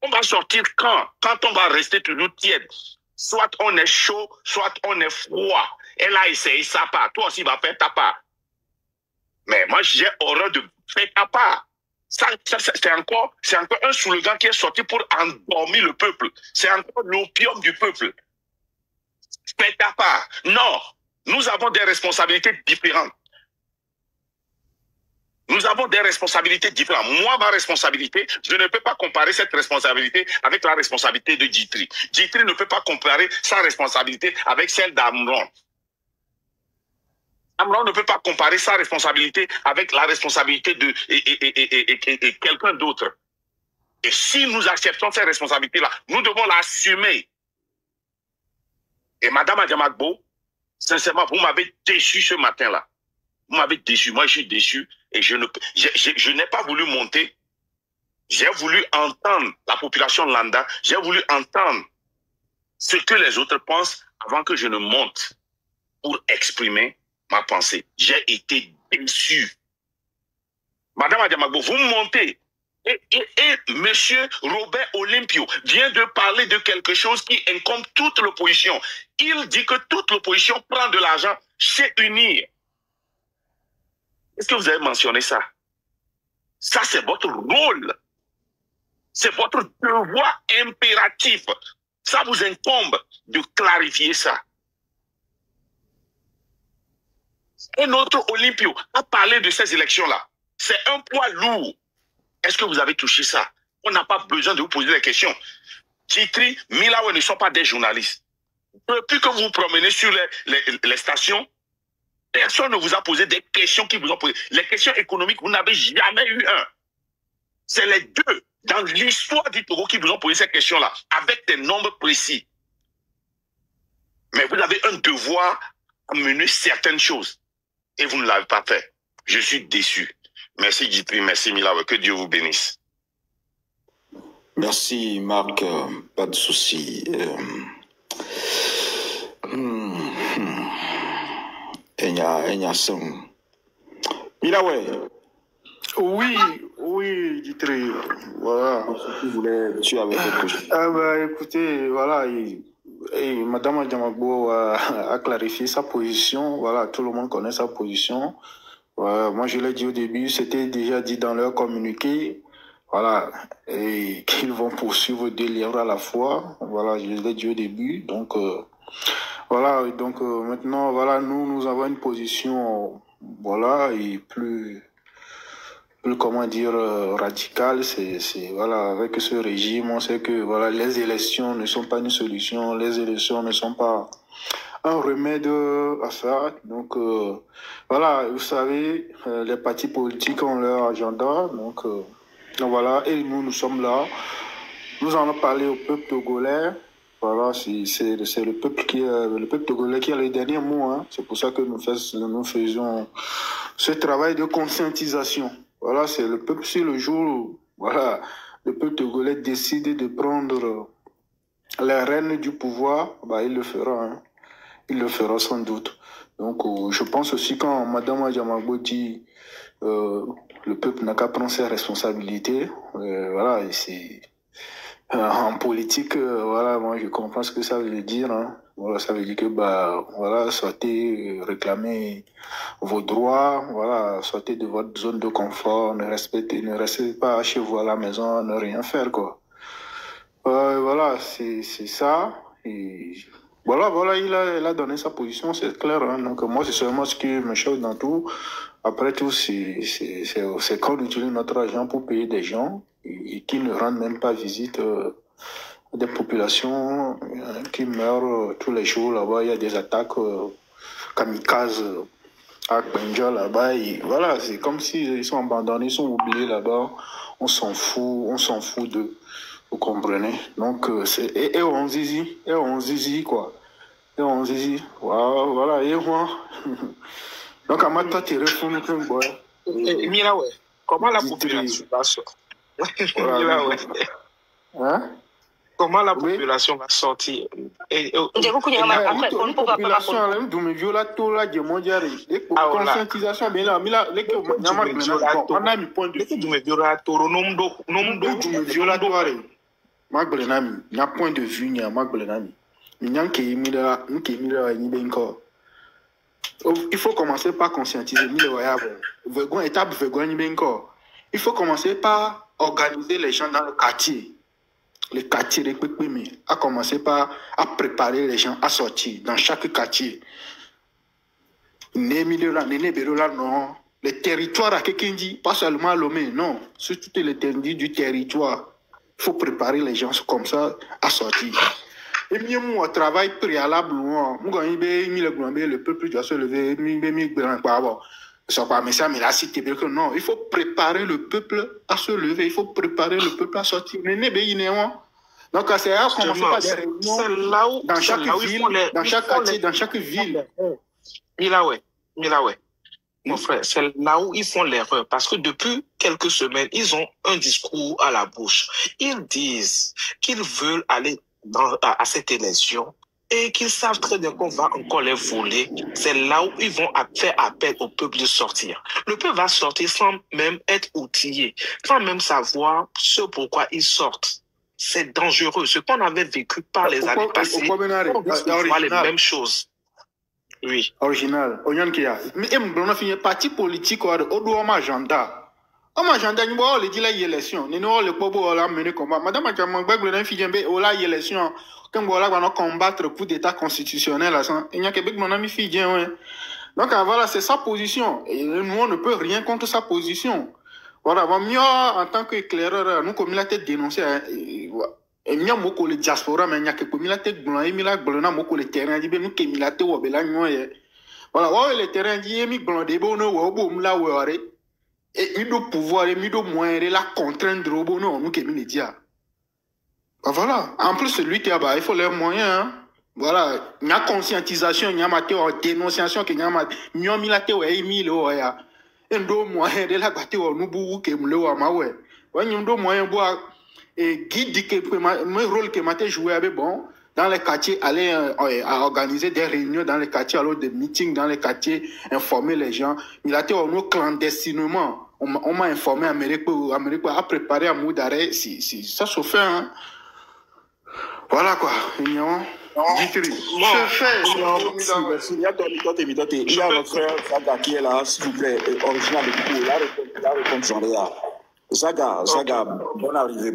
On va sortir quand? Quand on va rester toujours tiède. Soit on est chaud, soit on est froid. Elle a essayé sa part. Toi aussi, va faire ta part. Mais moi, j'ai horreur de faire ta part. C'est encore un slogan qui est sorti pour endormir le peuple. C'est encore l'opium du peuple. Fais ta part. Non, nous avons des responsabilités différentes. Nous avons des responsabilités différentes. Moi, ma responsabilité, je ne peux pas comparer cette responsabilité avec la responsabilité de Djitri. Djitri ne peut pas comparer sa responsabilité avec celle d'Amron. Amron ne peut pas comparer sa responsabilité avec la responsabilité de quelqu'un d'autre. Et si nous acceptons ces responsabilités-là, nous devons l'assumer. Et Madame Adjamagbo, sincèrement, vous m'avez déçu ce matin-là. Vous m'avez déçu. Moi, je suis déçu et je n'ai pas voulu monter. J'ai voulu entendre la population lambda. J'ai voulu entendre ce que les autres pensent avant que je ne monte pour exprimer ma pensée. J'ai été déçu. Madame Adjamagbo, vous montez. Et monsieur Robert Olympio vient de parler de quelque chose qui incombe toute l'opposition. Il dit que toute l'opposition prend de l'argent chez UNIR. Est-ce que vous avez mentionné ça? Ça, c'est votre rôle. C'est votre devoir impératif. Ça vous incombe de clarifier ça. Et notre Olympio a parlé de ces élections-là. C'est un poids lourd. Est-ce que vous avez touché ça? On n'a pas besoin de vous poser des questions. Djitri, Milawe ne sont pas des journalistes. Depuis que vous vous promenez sur les stations, personne ne vous a posé des questions qui vous ont posé. Les questions économiques, vous n'avez jamais eu un. C'est les deux dans l'histoire du Togo qui vous ont posé ces questions-là, avec des nombres précis. Mais vous avez un devoir à mener certaines choses. Et vous ne l'avez pas fait. Je suis déçu. Merci Djitri, merci Milawe, que Dieu vous bénisse. Merci Marc, pas de souci. Milawe. Oui, oui, Ditri. Voilà. Tu avais quelque chose. Écoutez, voilà, Madame Adjamagbo a clarifié sa position. Voilà, tout le monde connaît sa position. Moi, je l'ai dit au début, c'était déjà dit dans leur communiqué. Voilà, et qu'ils vont poursuivre 2 livres à la fois. Voilà, je l'ai dit au début. Donc, voilà, donc maintenant, voilà, nous avons une position, voilà, et plus comment dire, radicale. Voilà, avec ce régime, on sait que voilà, les élections ne sont pas une solution, les élections ne sont pas un remède à ça. Donc, voilà, vous savez, les partis politiques ont leur agenda. Donc voilà, et nous sommes là. Nous en avons parlé au peuple togolais. Voilà, c'est le peuple togolais qui a le dernier mot. Hein. C'est pour ça que nous faisons ce travail de conscientisation. Voilà, c'est le peuple, si le jour où, voilà, le peuple togolais décide de prendre les rênes du pouvoir, bah, il le fera. Hein. Il le fera sans doute. Donc, je pense aussi quand Mme Adjamagbo dit le peuple n'a qu'à prendre ses responsabilités, voilà, et c'est en politique, voilà, moi je comprends ce que ça veut dire. Hein. Voilà, ça veut dire que bah voilà, sortez réclamer vos droits, voilà, sortez de votre zone de confort, ne restez pas chez vous à la maison, ne rien faire quoi. Voilà, c'est ça. Et voilà, il a donné sa position, c'est clair. Hein. Donc moi c'est seulement ce qui me choque dans tout. Après tout, c'est qu'on utilise notre argent pour payer des gens et qui ne rendent même pas visite à des populations qui meurent tous les jours là-bas. Il y a des attaques kamikazes à Benja là-bas. Voilà, c'est comme s'ils sont abandonnés, ils sont oubliés là-bas. On s'en fout d'eux. Vous comprenez? Donc, et on zizi, quoi. Et on zizi. Voilà, et moi. Donc, à ma tête, tu réponds un peu, quoi. Mira, ouais. Comment la population va sortir? Mira, ouais. Hein? Comment la population va sortir? Conscientisation, mais là, point de vue, il faut commencer par conscientiser. Il faut commencer par organiser les gens dans le quartier. Les quartiers, à commencer par à préparer les gens à sortir dans chaque quartier. Non. Les territoires à quelqu'un dit, pas seulement à Lomé, non. Sur toute l'étendue du territoire. Il faut préparer les gens comme ça à sortir. Et mieux, moi, travail préalable, le peuple doit se lever, non, il faut préparer le peuple à se lever, il faut préparer le peuple à sortir. Donc, c'est à commencer par des réunions dans chaque ville, dans chaque quartier, dans chaque ville. Milaoué, mon frère, c'est là où ils font l'erreur. Parce que depuis quelques semaines, ils ont un discours à la bouche. Ils disent qu'ils veulent aller à cette élection et qu'ils savent très bien qu'on va encore les voler. C'est là où ils vont faire appel au peuple de sortir. Le peuple va sortir sans même être outillé, sans même savoir ce pourquoi ils sortent. C'est dangereux. Ce qu'on avait vécu par les années passées, on voit les mêmes choses. Oui. Original. Mais parti politique, on doit un agenda. On agenda, nous avons dit l'élection. Nous avons le pobo la mener combat. Madame Adjamagbo, nous avons fait on a l'élection. Quand on va combattre le coup d'état constitutionnel, il y a Québec, mon ami fille. Donc voilà, c'est sa position. Et nous, on ne peut rien contre sa position. Voilà, mieux en tant qu'éclaireur, nous, comme il a été dénoncé, et mieux, beaucoup le diaspora, mais il y a que comme il a été blanc, il a blanc, beaucoup le terrain, dit, nous, qu'il a été ou blanc, voilà, le terrain, dit, il a blanc, des bonnes, ou boum, là, ou et il doit pouvoir, il doit moyen, la contrainte de robot, non, nous, qu'il dit. Voilà, en plus, celui qui a, il faut les moyens, hein. Voilà, il y a conscientisation, il y a ma dénonciation, il y a ma, il y a ndo moyen de la bâtir au nubu que me le mawe ouais ndo moyen bois et guide que mon rôle que m'a joué avec bon dans les quartiers aller à organiser des réunions dans les quartiers alors des meetings dans les quartiers informer les gens il a été au nous clandestinement on m'a informé, Amérique a préparé un mot d'arrêt, ça se fait, hein. Voilà quoi, il y a notre frère Zaga qui est là, s'il vous plaît, original de Kou, la réponse j'en ai là. Zaga, bonne arrivée.